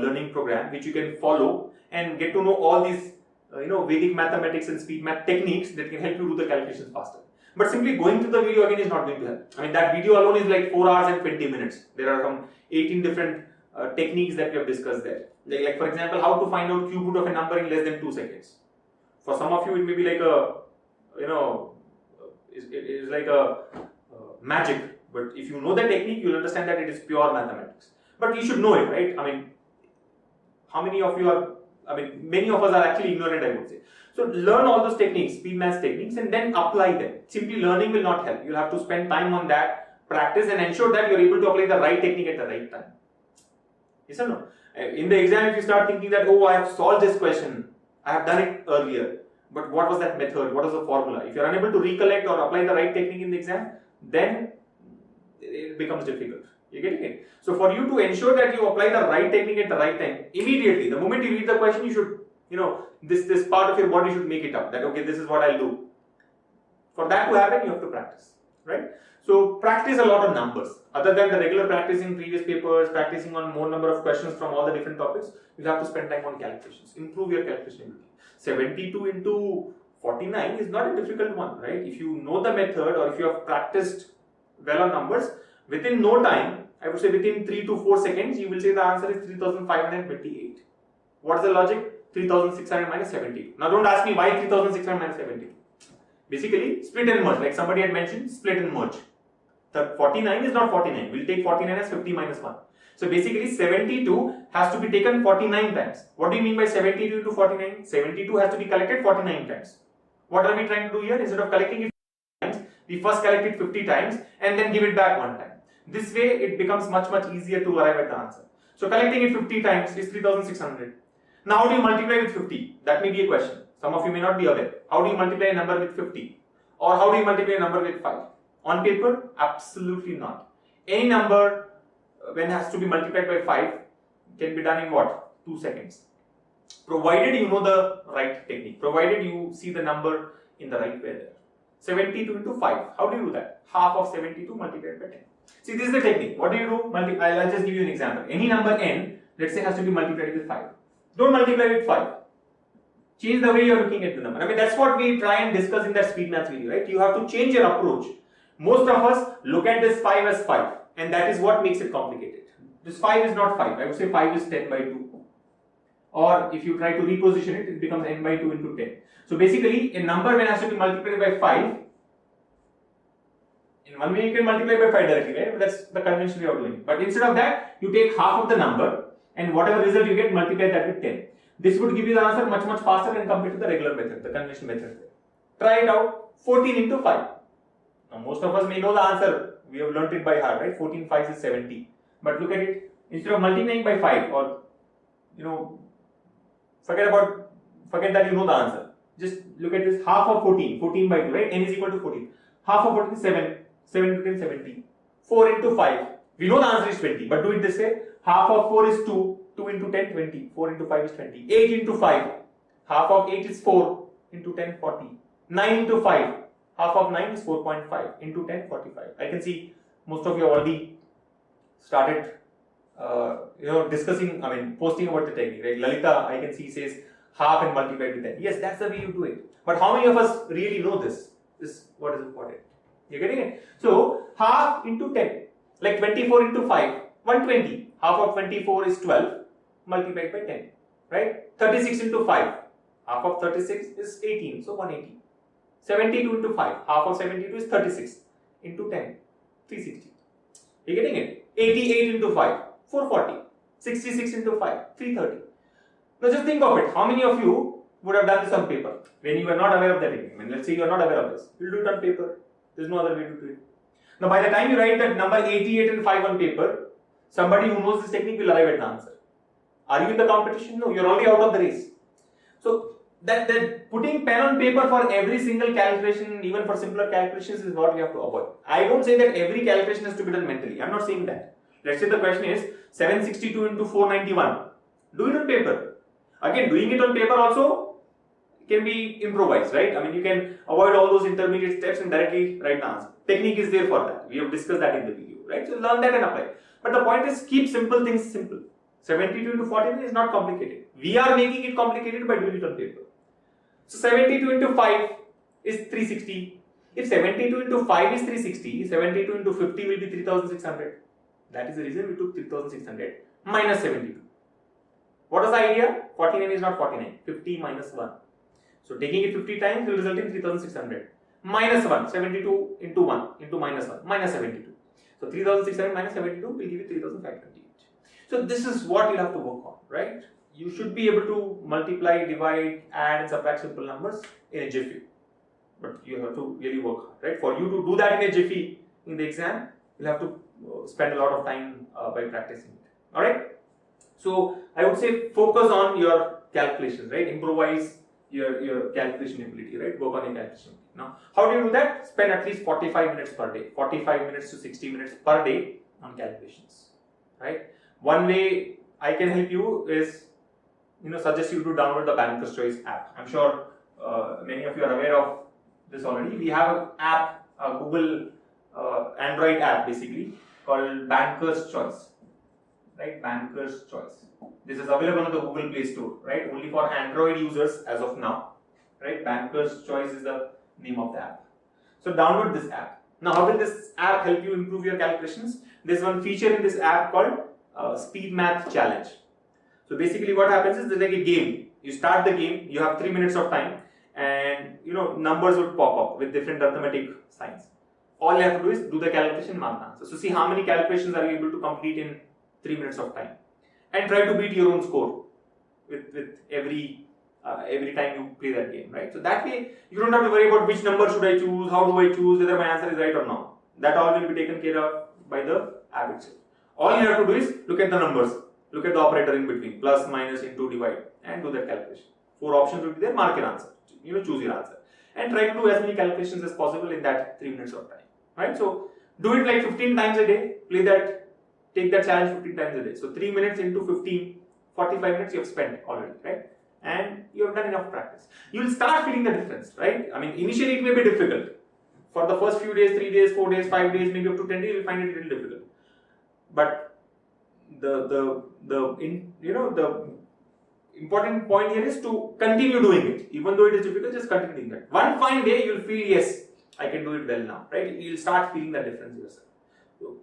learning program, which you can follow and get to know all these Vedic mathematics and speed math techniques that can help you do the calculations faster. But simply going to the video again is not going to help. I mean, that video alone is like 4 hours and 20 minutes. There are some 18 different techniques that we have discussed there. Like for example, how to find out cube root of a number in less than 2 seconds. For some of you, it may be like a, it is like a magic. But if you know the technique, you will understand that it is pure mathematics. But you should know it, right? I mean, how many of you are, many of us are actually ignorant, I would say. So learn all those techniques, speed maths techniques, and then apply them. Simply learning will not help. You'll have to spend time on that. practice and ensure that you're able to apply the right technique at the right time. Yes or no? In the exam, if you start thinking that, oh, I have solved this question, I have done it earlier, but what was that method? What was the formula? If you're unable to recollect or apply the right technique in the exam, then it becomes difficult. You're getting it? So for you to ensure that you apply the right technique at the right time, immediately, the moment you read the question, you should, this part of your body should make it up that, okay, this is what I'll do. For that to happen, you have to practice, right? So practice a lot of numbers. Other than the regular practicing previous papers, practicing on more number of questions from all the different topics, you have to spend time on calculations. Improve your calculation ability. 72 into 49 is not a difficult one, right? If you know the method or if you have practiced well on numbers, within no time, I would say within 3 to 4 seconds, you will say the answer is 3528. What is the logic? 3600 minus 70. Now don't ask me why 3600 minus 70. Basically, split and merge, like somebody had mentioned, split and merge. The 49 is not 49. We'll take 49 as 50 minus 1. So basically, 72 has to be taken 49 times. What do you mean by 72 into 49? 72 has to be collected 49 times. What are we trying to do here? Instead of collecting it 50 times, we first collect it 50 times and then give it back one time. This way, it becomes much easier to arrive at the answer. So collecting it 50 times is 3600. Now, how do you multiply with 50? That may be a question. Some of you may not be aware. How do you multiply a number with 50? Or how do you multiply a number with 5? On paper? Absolutely not. Any number when it has to be multiplied by 5 can be done in what? 2 seconds. Provided you know the right technique. Provided you see the number in the right way there. 72 into 5. How do you do that? Half of 72 multiplied by 10. See, this is the technique. What do you do? I'll just give you an example. Any number n, let's say, has to be multiplied with 5. Don't multiply with 5. Change the way you're looking at the number. I mean, that's what we try and discuss in that speed maths video, right? You have to change your approach. Most of us look at this 5 as 5, and that is what makes it complicated. This 5 is not 5. I would say 5 is 10 by 2. Or if you try to reposition it, it becomes n by 2 into 10. So basically, a number when it has to be multiplied by 5, in one way you can multiply by 5 directly, right? That's the conventional way of doing it. But instead of that, you take half of the number, and whatever result you get, multiply that with 10. This would give you the answer much faster than compared to the regular method, the conventional method. Try it out. 14 into 5. Now most of us may know the answer. We have learnt it by heart, right? 14 5 is 70. But look at it. Instead of multiplying by 5 or, forget that you know the answer. Just look at this. Half of 14. 14 by 2, right? N is equal to 14. Half of 14 is 7. 7 into 10 70. 4 into 5. We know the answer is 20. But do it this way. Half of 4 is 2. 2 into 10, 20. 4 into 5 is 20. 8 into 5. Half of 8 is 4. Into 10, 40. 9 into 5. Half of 9 is 4.5. Into 10, 45. I can see most of you already started, discussing, posting about the technique. Right? Lalita, I can see, says half and multiplied with 10. Yes, that's the way you do it. But how many of us really know this? This is what is important. You're getting it? So, half into 10. Like 24 into 5. 120. Half of 24 is 12. Multiplied by 10, right? 36 into 5, half of 36 is 18, so 180. 72 into 5, half of 72 is 36, into 10, 360. You're getting it? 88 into 5, 440. 66 into 5, 330. Now just think of it. How many of you would have done this on paper when you were not aware of that technique? Let's say you are not aware of this. You'll do it on paper. There's no other way to do it. Now by the time you write that number 88 and 5 on paper, somebody who knows this technique will arrive at the answer. Are you in the competition? No, you're already out of the race. So that putting pen on paper for every single calculation, even for simpler calculations, is what you have to avoid. I don't say that every calculation has to be done mentally. I'm not saying that. Let's say the question is 762 into 491. Do it on paper. Again, doing it on paper also can be improvised, right? You can avoid all those intermediate steps and directly write the answer. Technique is there for that. We have discussed that in the video, right? So learn that and apply. But the point is, keep simple things simple. 72 into 49 is not complicated. We are making it complicated by doing it on paper. So 72 into 5 is 360. If 72 into 5 is 360, 72 into 50 will be 3600. That is the reason we took 3600 minus 72. What is the idea? 49 is not 49. 50 minus 1. So taking it 50 times will result in 3600. Minus 1. 72 into 1 into minus 1. Minus 72. So 3600 minus 72 will give you 3528. So this is what you have to work on, right? You should be able to multiply, divide, add and subtract simple numbers in a jiffy. But you have to really work hard, right? For you to do that in a jiffy in the exam, you'll have to spend a lot of time by practicing it. Alright? So I would say focus on your calculations, right? Improvise your calculation ability, right? Work on your calculation. Now, how do you do that? Spend at least 45 minutes per day, 45 minutes to 60 minutes per day on calculations, right? One way I can help you is, suggest you to download the Banker's Choice app. I'm sure many of you are aware of this already. We have an app, a Google Android app basically called Banker's Choice, right? Banker's Choice. This is available on the Google Play Store, right? Only for Android users as of now, right? Banker's Choice is the name of the app. So download this app. Now, how will this app help you improve your calculations? There's one feature in this app called Speed Math Challenge. So basically, what happens is there's like a game. You start the game. You have 3 minutes of time, and numbers would pop up with different arithmetic signs. All you have to do is do the calculation, mark the answer. So see how many calculations are you able to complete in 3 minutes of time, and try to beat your own score with every time you play that game, right? So that way you don't have to worry about which number should I choose, how do I choose, whether my answer is right or not. That all will be taken care of by the app itself. All you have to do is look at the numbers, look at the operator in between, plus, minus, into, divide, and do that calculation. 4 options will be there. Mark your answer. Choose your answer, and try to do as many calculations as possible in that 3 minutes of time, right? So do it like 15 times a day. Play that. Take that challenge 15 times a day. So 3 minutes into 15, 45 minutes you have spent already, right? And you have done enough practice. You will start feeling the difference, right? I mean, initially it may be difficult. For the first few days, 3 days, 4 days, 5 days, maybe up to 10 days, you will find it a little difficult. But the important point here is to continue doing it. Even though it is difficult, just continue doing it. One fine day, you will feel, yes, I can do it well now, right? You will start feeling the difference yourself. So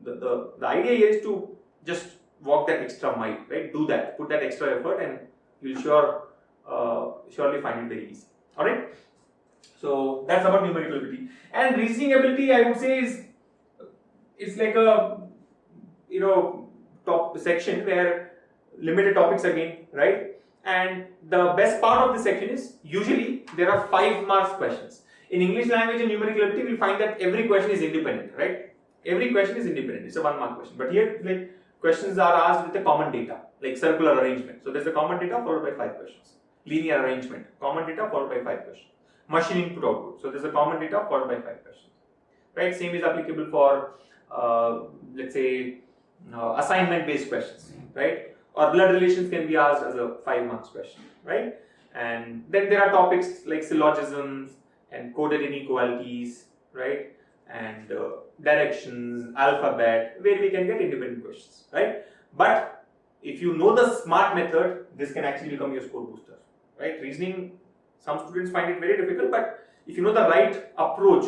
the idea here is to just walk that extra mile, right? Do that, put that extra effort, and you'll surely find it very easy. Alright? So that's about numerical ability. And reasoning ability, I would say, is like a top section where limited topics again, right? And the best part of the section is usually there are 5 marks questions. In English language and numerical ability, we'll find that every question is independent, right? Every question is independent. It's a 1 mark question. But here, like, questions are asked with a common data, like circular arrangement. So there's a common data followed by 5 questions. Linear arrangement, common data followed by 5 questions. Machine input output. So there's a common data followed by 5 questions. Right? Same is applicable for, let's say, assignment based questions, right? Or blood relations can be asked as a 5 marks question, right? And then there are topics like syllogisms and coded inequalities, right? And directions, alphabet, where we can get independent questions, right? But if you know the SMART method, this can actually become your score booster, right? Reasoning, some students find it very difficult, but if you know the right approach,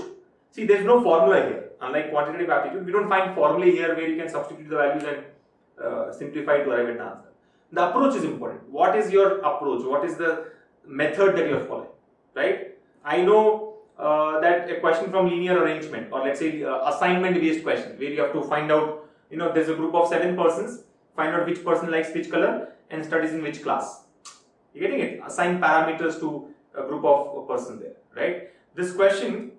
see, there's no formula here. Unlike quantitative aptitude, we don't find formulae here where you can substitute the values and simplify to arrive at the answer. The approach is important. What is your approach? What is the method that you are following, right? I know that a question from linear arrangement, or let's say assignment based question, where you have to find out, there's a group of 7 persons, find out which person likes which color and studies in which class. You getting it? Assign parameters to a group of persons there, right? This question,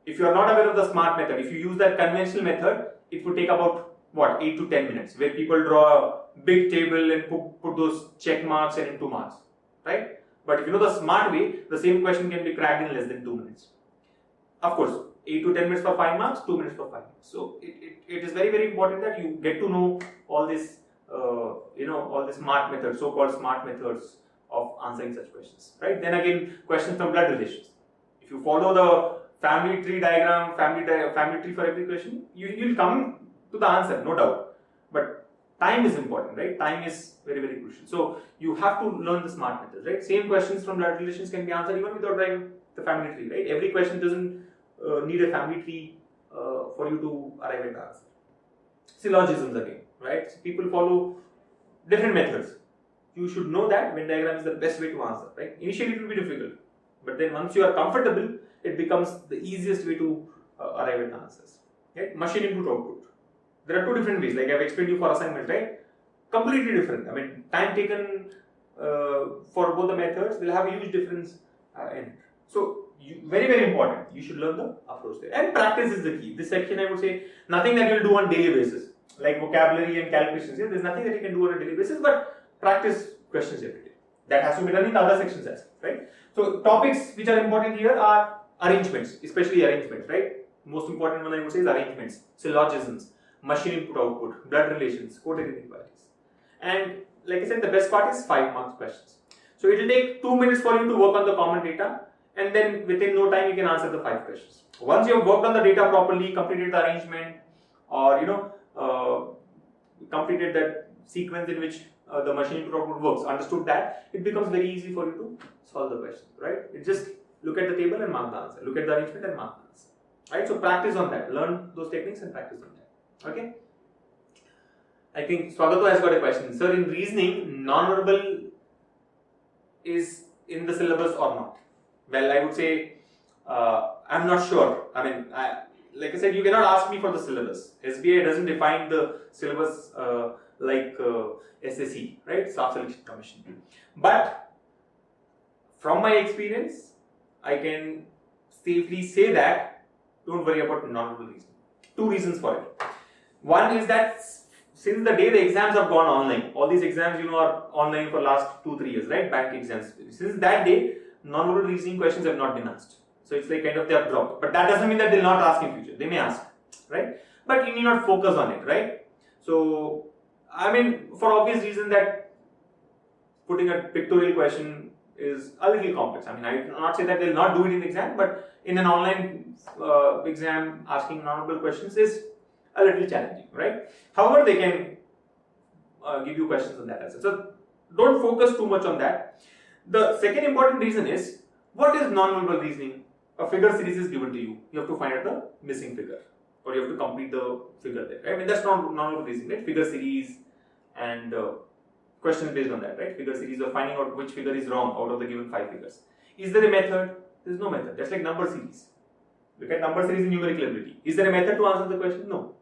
if you are not aware of the SMART method, if you use that conventional method, it would take about 8 to 10 minutes, where people draw a big table and put those check marks and into marks, right? But if you know the SMART way, the same question can be cracked in less than 2 minutes. Of course, 8 to 10 minutes for 5 marks, 2 minutes for 5 marks. So it is very, very important that you get to know all this, all the SMART methods, so-called SMART methods of answering such questions, right? Then again, questions from blood relations. If you follow the family tree diagram, family tree for every question, you'll come to the answer, no doubt. But time is important, right? Time is very, very crucial. So you have to learn the SMART methods, right? Same questions from blood relations can be answered even without writing the family tree, right? Every question doesn't need a family tree for you to arrive at the answer. Syllogisms again, right? So people follow different methods. You should know that Venn diagram is the best way to answer, right? Initially it will be difficult, but then once you are comfortable, it becomes the easiest way to arrive at the answers. Right? Machine input output. There are 2 different ways, like I've explained you for assignment, right? Completely different. I mean, time taken for both the methods will have a huge difference in it. So very, very important. You should learn the approach there. And practice is the key. This section, I would say, nothing that you'll do on daily basis, like vocabulary and calculations. Yeah, there's nothing that you can do on a daily basis, but practice questions every day. That has to be done in the other sections as well, right? So topics which are important here are arrangements, especially arrangements, right? Most important one I would say is arrangements, syllogisms, machine input output, blood relations, coded inequalities. And like I said, the best part is 5 marks questions. So it will take 2 minutes for you to work on the common data, and then within no time you can answer the 5 questions. Once you have worked on the data properly, completed the arrangement, or completed that sequence in which the machine input output works, understood that, it becomes very easy for you to solve the question, right? It just look at the table and mark the answer, look at the arrangement and mark the answer, right? So practice on that, learn those techniques and practice on that, okay? I think Swagato has got a question. Sir, in reasoning, non-verbal is in the syllabus or not? Well, I would say, I'm not sure. I mean, like I said, you cannot ask me for the syllabus. SBI doesn't define the syllabus like SSC, right? Staff Selection Commission. But from my experience, I can safely say that don't worry about non-verbal reasoning. 2 reasons for it. One is that since the day the exams have gone online, all these exams are online for last 2-3 years, right? Bank exams. Since that day, non-verbal reasoning questions have not been asked. So it's like kind of they have dropped. But that doesn't mean that they'll not ask in future. They may ask, right? But you need not focus on it, right? So, I mean, for obvious reason that putting a pictorial question is a little complex. I mean, I will not say that they'll not do it in the exam, but in an online exam, asking non-verbal questions is a little challenging, right? However, they can give you questions on that as well. So don't focus too much on that. The second important reason is, what is non-verbal reasoning? A figure series is given to you. You have to find out the missing figure, or you have to complete the figure there, right? I mean, that's not non-verbal reasoning, right? Figure series and questions based on that, right? Figure series of finding out which figure is wrong out of the given 5 figures. Is there a method? There is no method. That's like number series. Look at number series in numerical ability. Is there a method to answer the question? No.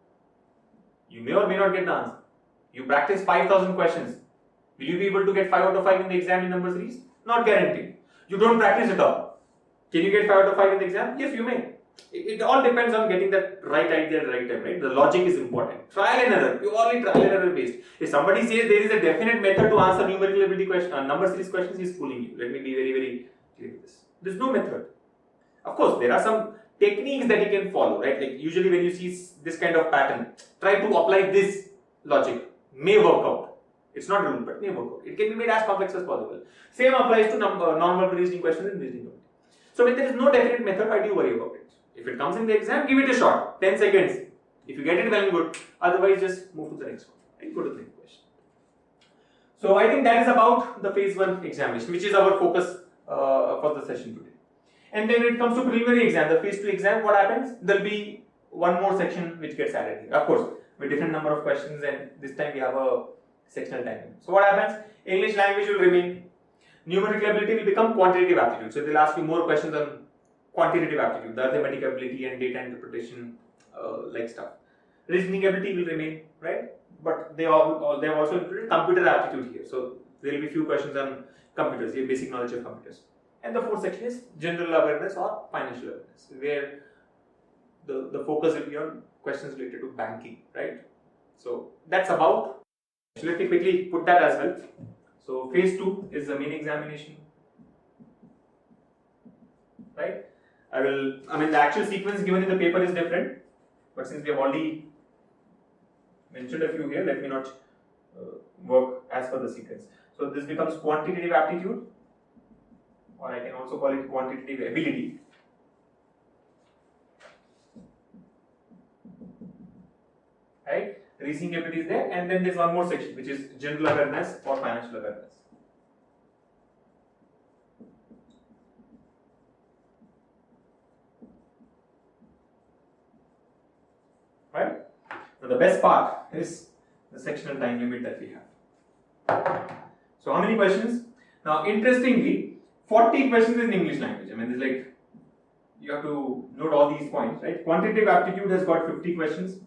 You may or may not get the answer. You practice 5,000 questions. Will you be able to get 5 out of 5 in the exam in number series? Not guaranteed. You don't practice at all. Can you get 5 out of 5 in the exam? Yes, you may. It all depends on getting that right idea at the right time, right? The logic is important. Trial and error. Purely trial and error based. If somebody says there is a definite method to answer numerical ability question, number series questions, he is fooling you. Let me be very, very clear with this. There is no method. Of course, there are some techniques that you can follow, right? Like usually when you see this kind of pattern, try to apply this logic. May work out. It's not a rule, but may work out. It can be made as complex as possible. Same applies to non-verbal reasoning questions in reasoning. So when there is no definite method, why do you worry about it? If it comes in the exam, give it a shot. 10 seconds. If you get it, well and good. Otherwise, just move to the next one and go to the next question. So I think that is about the phase 1 examination, which is our focus for the session today. And then when it comes to preliminary exam, the phase 2 exam, what happens? There will be one more section which gets added here. Of course, with different number of questions, and this time we have a sectional timing. So what happens? English language will remain. Numerical ability will become quantitative aptitude. So they'll ask you more questions on quantitative aptitude, the arithmetic ability and data interpretation like stuff. Reasoning ability will remain, right? But they have also included computer aptitude here. So there will be few questions on computers, your basic knowledge of computers. And the fourth section is general awareness or financial awareness, where the focus will be on questions related to banking, right? So that's about. So let me quickly put that as well. So phase 2 is the main examination, right? I mean the actual sequence given in the paper is different, but since we have already mentioned a few here, let me not work as per the sequence. So this becomes quantitative aptitude, or I can also call it quantitative ability. Right? Reasoning ability is there, and then there's one more section which is general awareness or financial awareness. Right? Now the best part is the sectional time limit that we have. So how many questions? Now interestingly, 40 questions in English language. I mean, it's like you have to note all these points, right? Quantitative aptitude has got 50 questions.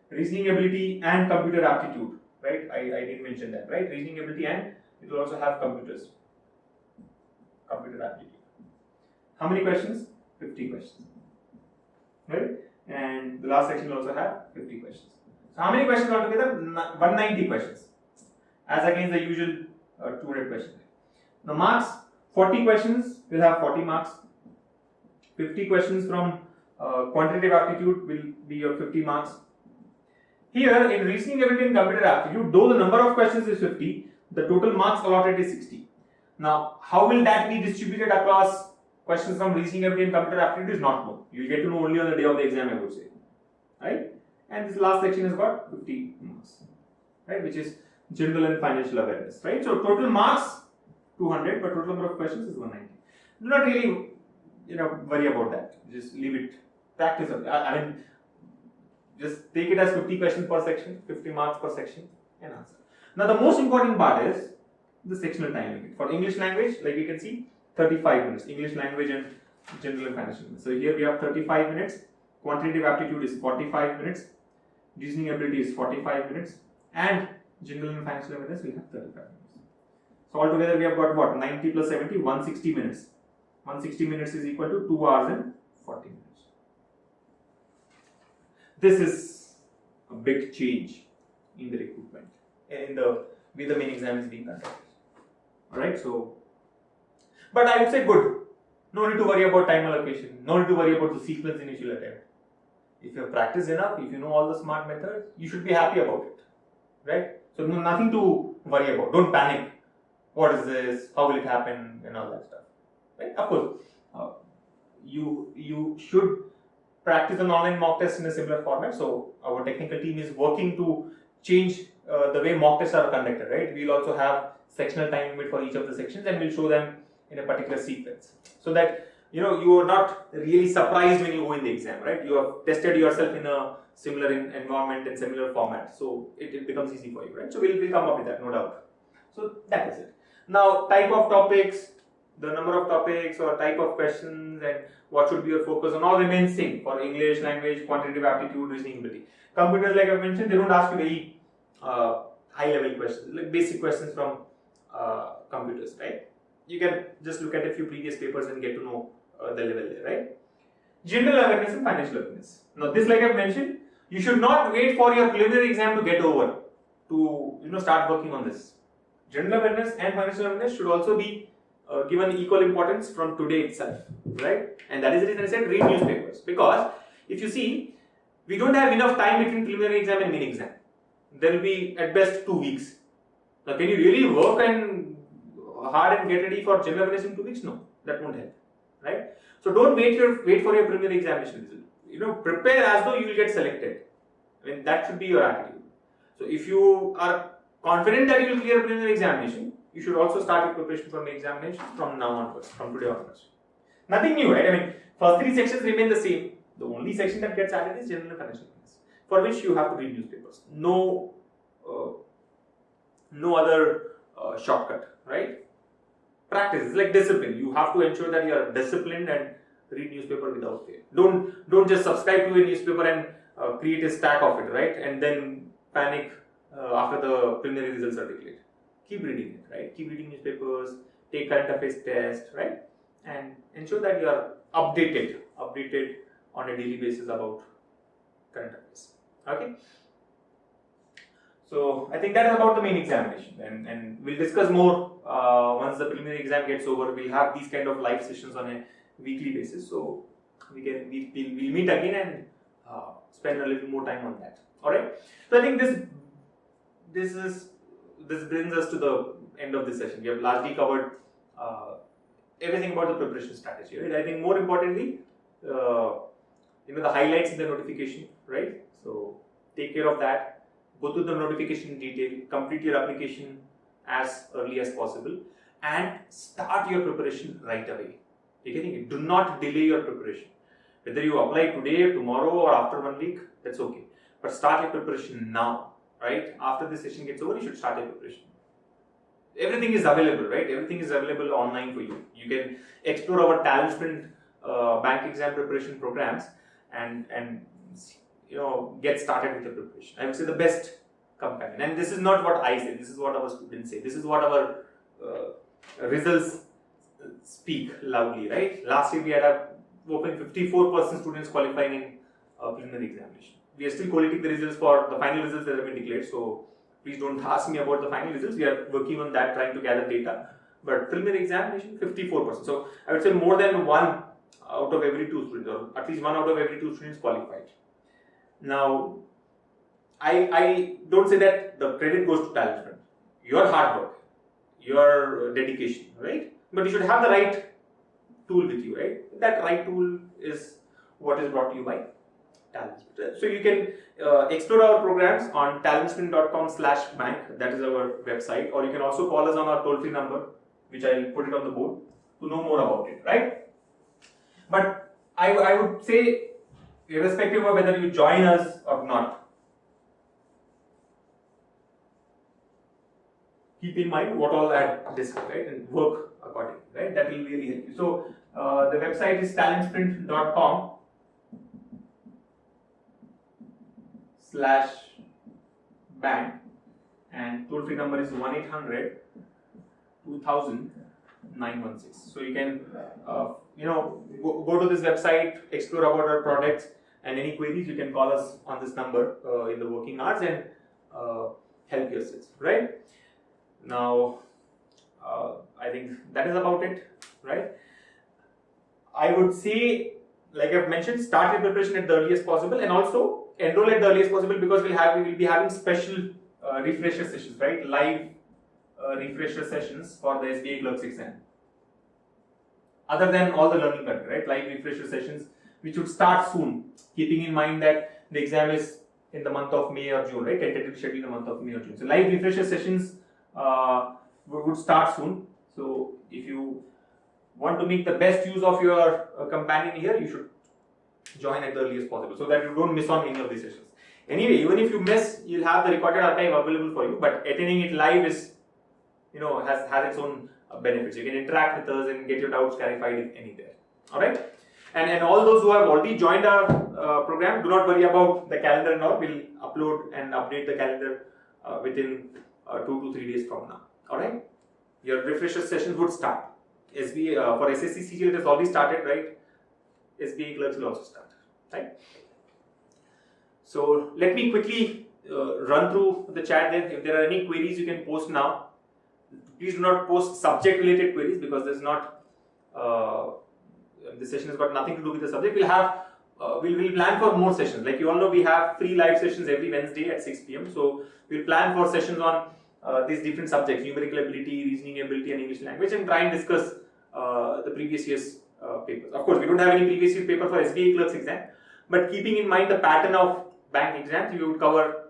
Reasoning ability and computer aptitude, right? I didn't mention that, right? Reasoning ability, and it will also have computer aptitude. How many questions? 50 questions. Right? And the last section will also have 50 questions. So how many questions altogether? 190 questions. As against the usual 200 questions. The marks, 40 questions will have 40 marks. 50 questions from quantitative aptitude will be your 50 marks. Here in reasoning ability and computer aptitude, though the number of questions is 50, the total marks allotted is 60. Now, how will that be distributed across questions from reasoning ability and computer aptitude is not known. You will get to know only on the day of the exam, I would say. Right? And this last section has got 50 marks. Right? Which is general and financial awareness. Right? So total marks 200, but total number of questions is 190. Do not really worry about that. Just leave it. Practice. I mean, just take it as 50 questions per section, 50 marks per section, and answer. Now, the most important part is the sectional time limit. For English language, like you can see, 35 minutes. English language and general and financial. So here we have 35 minutes. Quantitative aptitude is 45 minutes. Reasoning ability is 45 minutes. And general and financial awareness will have 35 minutes. So altogether we have got what? 90 plus 70, 160 minutes. 160 minutes is equal to 2 hours and 40 minutes. This is a big change in the recruitment, in the way the main exam is being conducted. Alright, so, but I would say good. No need to worry about time allocation. No need to worry about the sequence initial attempt. If you have practiced enough, if you know all the smart methods, you should be happy about it. Right? So nothing to worry about. Don't panic. What is this? How will it happen? And all that stuff. Right? Of course, you should practice an online mock test in a similar format. So our technical team is working to change the way mock tests are conducted. Right? We'll also have sectional time limit for each of the sections, and we'll show them in a particular sequence, so that you are not really surprised when you go in the exam. Right? You have tested yourself in a similar environment and similar format, so it becomes easy for you. Right? So we'll come up with that, no doubt. So that is it. Now, type of topics, the number of topics or type of questions, and what should be your focus on, all remains same for English language, quantitative aptitude, reasoning ability. Computers, like I mentioned, they don't ask you very high level questions, like basic questions from computers, right? You can just look at a few previous papers and get to know the level there, right? General awareness and financial awareness. Now, this, like I mentioned, you should not wait for your preliminary exam to get over to start working on this. General awareness and financial awareness should also be given equal importance from today itself, right? And that is the reason I said read newspapers, because if you see, we don't have enough time between preliminary exam and main exam. There will be at best 2 weeks. Now, can you really work and hard and get ready for general awareness in 2 weeks? No, that won't help, right? So don't wait for your preliminary examination result. Prepare as though you will get selected. I mean, that should be your attitude. So if you are confident that you will clear preliminary examination, you should also start your preparation for main examination from now onwards, from today onwards. Nothing new, right? I mean, first 3 sections remain the same. The only section that gets added is general and financial awareness, for which you have to read newspapers. No other shortcut, right? Practice is like discipline. You have to ensure that you are disciplined and read newspaper without fail. Don't just subscribe to a newspaper and create a stack of it, right? And then panic after the preliminary results are declared. Keep reading it, right? Keep reading newspapers, take current affairs test, right? And ensure that you are updated on a daily basis about current affairs. Okay? So I think that is about the main examination, and we'll discuss more once the preliminary exam gets over. We'll have these kind of live sessions on a weekly basis, so we'll meet again and spend a little more time on that. All right. So I think this brings us to the end of this session. We have largely covered everything about the preparation strategy. Right. I think more importantly, the highlights in the notification. Right. So take care of that. Go through the notification in detail, complete your application as early as possible, and start your preparation right away. Okay? Do not delay your preparation. Whether you apply today, or tomorrow, or after 1 week, that's okay. But start your preparation now, right? After the session gets over, you should start your preparation. Everything is available, right? Everything is available online for you. You can explore our TalentSprint bank exam preparation programs and get started with your preparation. I would say the best companion. And this is not what I say. This is what our students say. This is what our results speak loudly, right? Last year we had a open 54% students qualifying in preliminary examination. We are still collating the results for the final results that have been declared, so please don't ask me about the final results. We are working on that, trying to gather data. But preliminary examination, 54%. So I would say more than 1 out of every 2 students, or at least 1 out of every 2 students qualified. Now, I don't say that the credit goes to TalentSprint. Your hard work, your dedication, right? But you should have the right tool with you, right? That right tool is what is brought to you by TalentSprint. So you can explore our programs on talentsprint.com/bank. That is our website. Or you can also call us on our toll-free number, which I'll put it on the board, to know more about it, right? But I would say, irrespective of whether you join us or not, keep in mind what all I discussed, right, and work accordingly, right? That will really help you. So the website is talentsprint.com/bank, and toll-free number is 1-800-2000-916. So you can go to this website, explore about our products, and any queries you can call us on this number in the working hours and help yourselves, right? Now, I think that is about it, right? I would say, like I've mentioned, start your preparation at the earliest possible, and also enroll at the earliest possible, because we will be having special refresher sessions, right? Live refresher sessions for the SBI Clerks exam. Other than all the learning content, right? Live refresher sessions, which would start soon, keeping in mind that the exam is in the month of May or June, right? Tentative schedule in the month of May or June. So live refresher sessions would start soon. So if you want to make the best use of your companion here, you should join at the earliest possible, so that you don't miss on any of these sessions. Anyway, even if you miss, you'll have the recorded archive available for you, but attending it live is, has its own benefits. You can interact with us and get your doubts clarified if any there. Alright? And all those who have already joined our program, do not worry about the calendar and all. We'll upload and update the calendar within 2 to 3 days from now. Alright? Your refresher sessions would start. SBI for SSC CGL it has already started, right? SBI Clerks will also start, right? So let me quickly run through the chat there. If there are any queries, you can post now. Please do not post subject-related queries, because there's not. This session has got nothing to do with the subject. We'll have. We'll plan for more sessions. Like you all know, we have 3 live sessions every Wednesday at 6 p.m. So we'll plan for sessions on these different subjects: numerical ability, reasoning ability, and English language, and try and discuss the previous year's papers. Of course, we don't have any previous year paper for SBI Clerks exam, but keeping in mind the pattern of bank exams, we would cover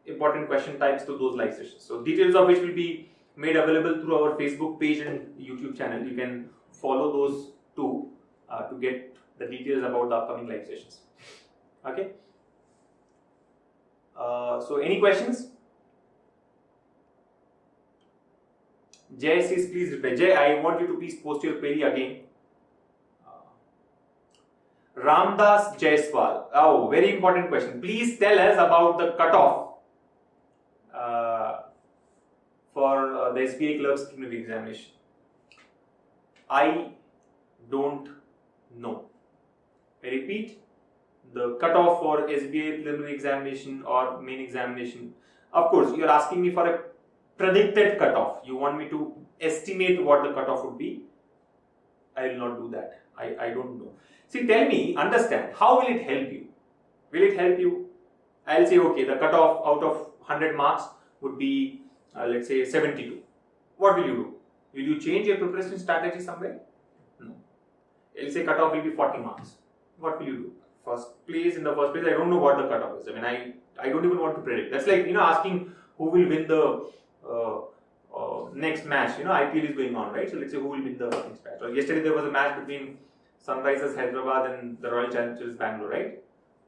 important question types to those live sessions. So details of which will be made available through our Facebook page and YouTube channel. You can follow those too to get the details about the upcoming live sessions. Okay. So any questions? Jay says, please reply. Jay, I want you to please post your query again. Ramdas Jaiswal. Oh, very important question. Please tell us about the cutoff for the SBI Clerks preliminary examination. I don't know. I repeat, the cutoff for SBI preliminary examination or main examination. Of course, you are asking me for a predicted cutoff. You want me to estimate what the cutoff would be. I will not do that. I don't know. See, tell me, understand, how will it help you? Will it help you? I'll say, okay, the cutoff out of 100 marks would be, let's say, 72. What will you do? Will you change your preparation strategy somewhere? No. I'll say cutoff will be 40 marks. What will you do? In the first place, I don't know what the cutoff is. I mean, I don't even want to predict. That's like, asking who will win the next match. IPL is going on, right? So let's say who will win the next match. Or yesterday there was a match between Sunrisers Hyderabad and the Royal Challengers Bangalore, right?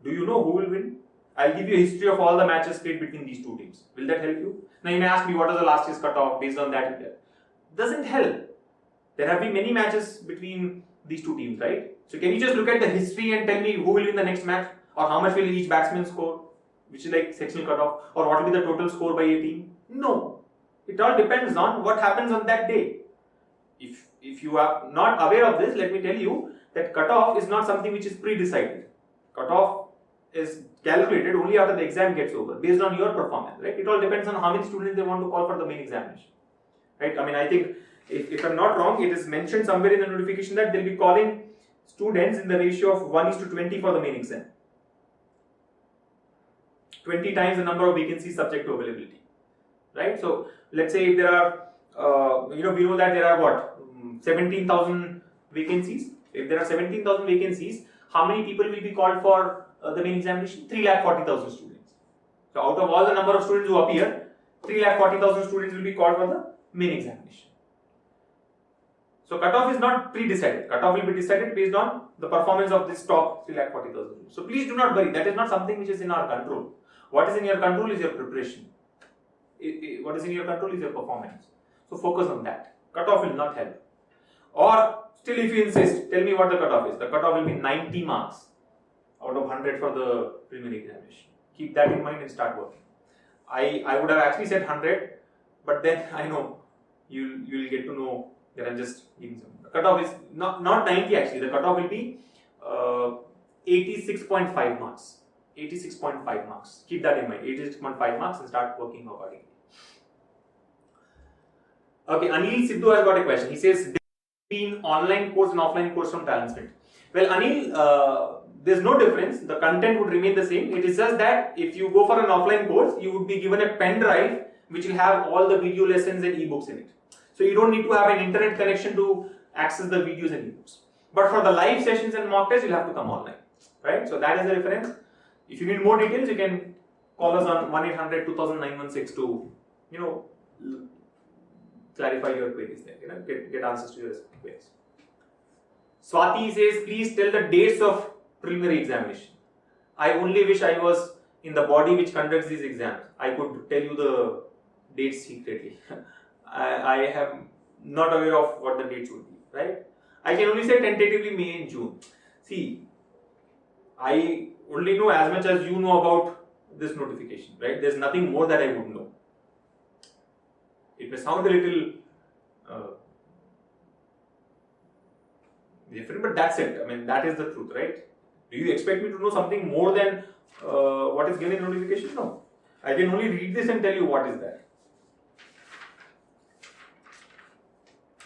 Do you know who will win? I'll give you a history of all the matches played between these two teams. Will that help you? Now you may ask me, what was the last year's cutoff? Based on that, doesn't help. There have been many matches between these two teams, right? So can you just look at the history and tell me who will win the next match? Or how much will each batsman score? Which is like sectional cutoff? Or what will be the total score by a team? No. It all depends on what happens on that day. If you are not aware of this, let me tell you that cutoff is not something which is pre-decided. Cutoff is calculated only after the exam gets over, based on your performance, right? It all depends on how many students they want to call for the main examination, right? I mean, I think if I'm not wrong, it is mentioned somewhere in the notification that they'll be calling students in the ratio of 1:20 for the main exam. 20 times the number of vacancies subject to availability, right? So let's say if there are, we know that there are what, 17,000 vacancies. If there are 17,000 vacancies, how many people will be called for the main examination? 3,40,000 students. So out of all the number of students who appear, 3,40,000 students will be called for the main examination. So cutoff is not pre-decided. Cutoff will be decided based on the performance of this top 3,40,000. So please do not worry. That is not something which is in our control. What is in your control is your preparation. What is in your control is your performance. So focus on that. Cutoff will not help. Or still, if you insist, tell me what the cutoff is. The cutoff will be 90 marks out of 100 for the preliminary examination. Keep that in mind and start working. I would have actually said 100, but then I know you will get to know that I'm just giving some. The cutoff is not 90 actually. The cutoff will be 86.5 marks. 86.5 marks. Keep that in mind. 86.5 marks and start working accordingly. Okay, Anil Sidhu has got a question. He says, between online course and offline course from TalentSprint. Well, Anil, there's no difference. The content would remain the same. It is just that if you go for an offline course, you would be given a pen drive which will have all the video lessons and ebooks in it. So you don't need to have an internet connection to access the videos and ebooks. But for the live sessions and mock tests, you'll have to come online, right? So that is the reference. If you need more details, you can call us on 1-800-2000-916 to, clarify your queries there, get answers to your queries. Swati says, please tell the dates of preliminary examination. I only wish I was in the body which conducts these exams. I could tell you the dates secretly. I am not aware of what the dates would be, right? I can only say tentatively May and June. See, I only know as much as you know about this notification, right? There's nothing more that I would know. It may sound a little different, but that's it. I mean, that is the truth, right? Do you expect me to know something more than what is given in notification? No. I can only read this and tell you what is that.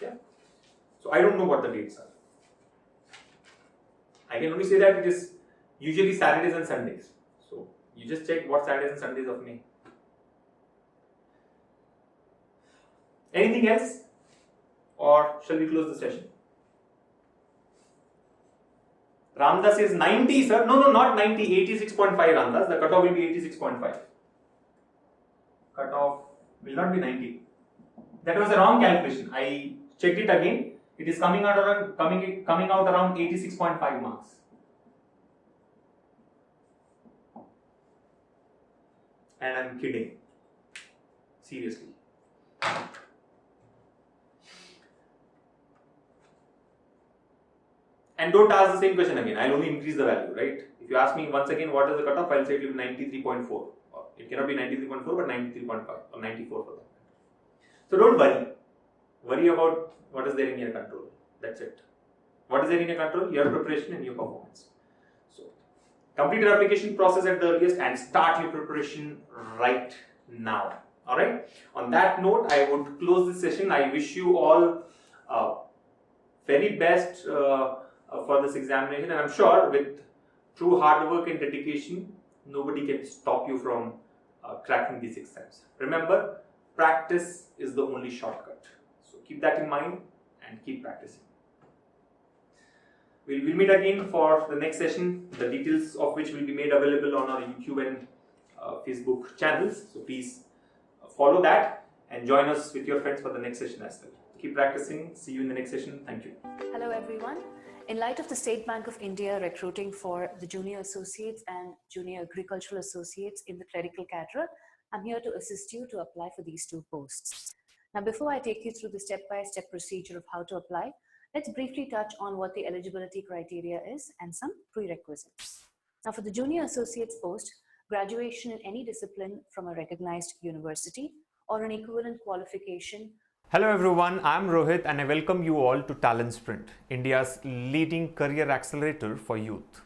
Yeah. So I don't know what the dates are. I can only say that it is usually Saturdays and Sundays. So you just check what Saturdays and Sundays of May. Anything else? Or shall we close the session? Ramdas is 90, sir. No, not 90. 86.5 Ramdas. The cutoff will be 86.5. Cutoff will not be 90. That was a wrong calculation. I checked it again. It is coming out around 86.5 marks. And I'm kidding. Seriously. And don't ask the same question again. I'll only increase the value, right? If you ask me once again what is the cutoff, I'll say it will be 93.4. It cannot be 93.4, but 93.5 or 94 for that. So don't worry. Worry about what is there in your control. That's it. What is there in your control? Your preparation and your performance. So complete your application process at the earliest and start your preparation right now. Alright? On that note, I would close this session. I wish you all very best for this examination, and I'm sure with true hard work and dedication, nobody can stop you from cracking these exams. Remember, practice is the only shortcut. So keep that in mind and keep practicing. We'll meet again for the next session, the details of which will be made available on our YouTube and Facebook channels. So please follow that and join us with your friends for the next session as well. Keep practicing. See you in the next session. Thank you. Hello everyone. In light of the State Bank of India recruiting for the Junior Associates and Junior Agricultural Associates in the clerical cadre, I'm here to assist you to apply for these two posts. Now, before I take you through the step-by-step procedure of how to apply, let's briefly touch on what the eligibility criteria is and some prerequisites. Now, for the Junior Associates post, graduation in any discipline from a recognized university or an equivalent qualification Hello everyone, I'm Rohit and I welcome you all to TalentSprint, India's leading career accelerator for youth.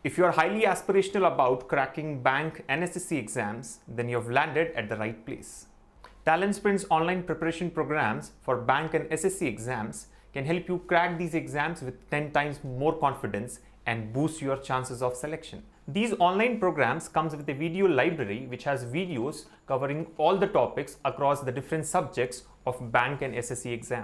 If you are highly aspirational about cracking bank and SSC exams, then you have landed at the right place. TalentSprint's online preparation programs for bank and SSC exams can help you crack these exams with 10 times more confidence and boost your chances of selection. These online programs comes with a video library which has videos covering all the topics across the different subjects of bank and SSC exams.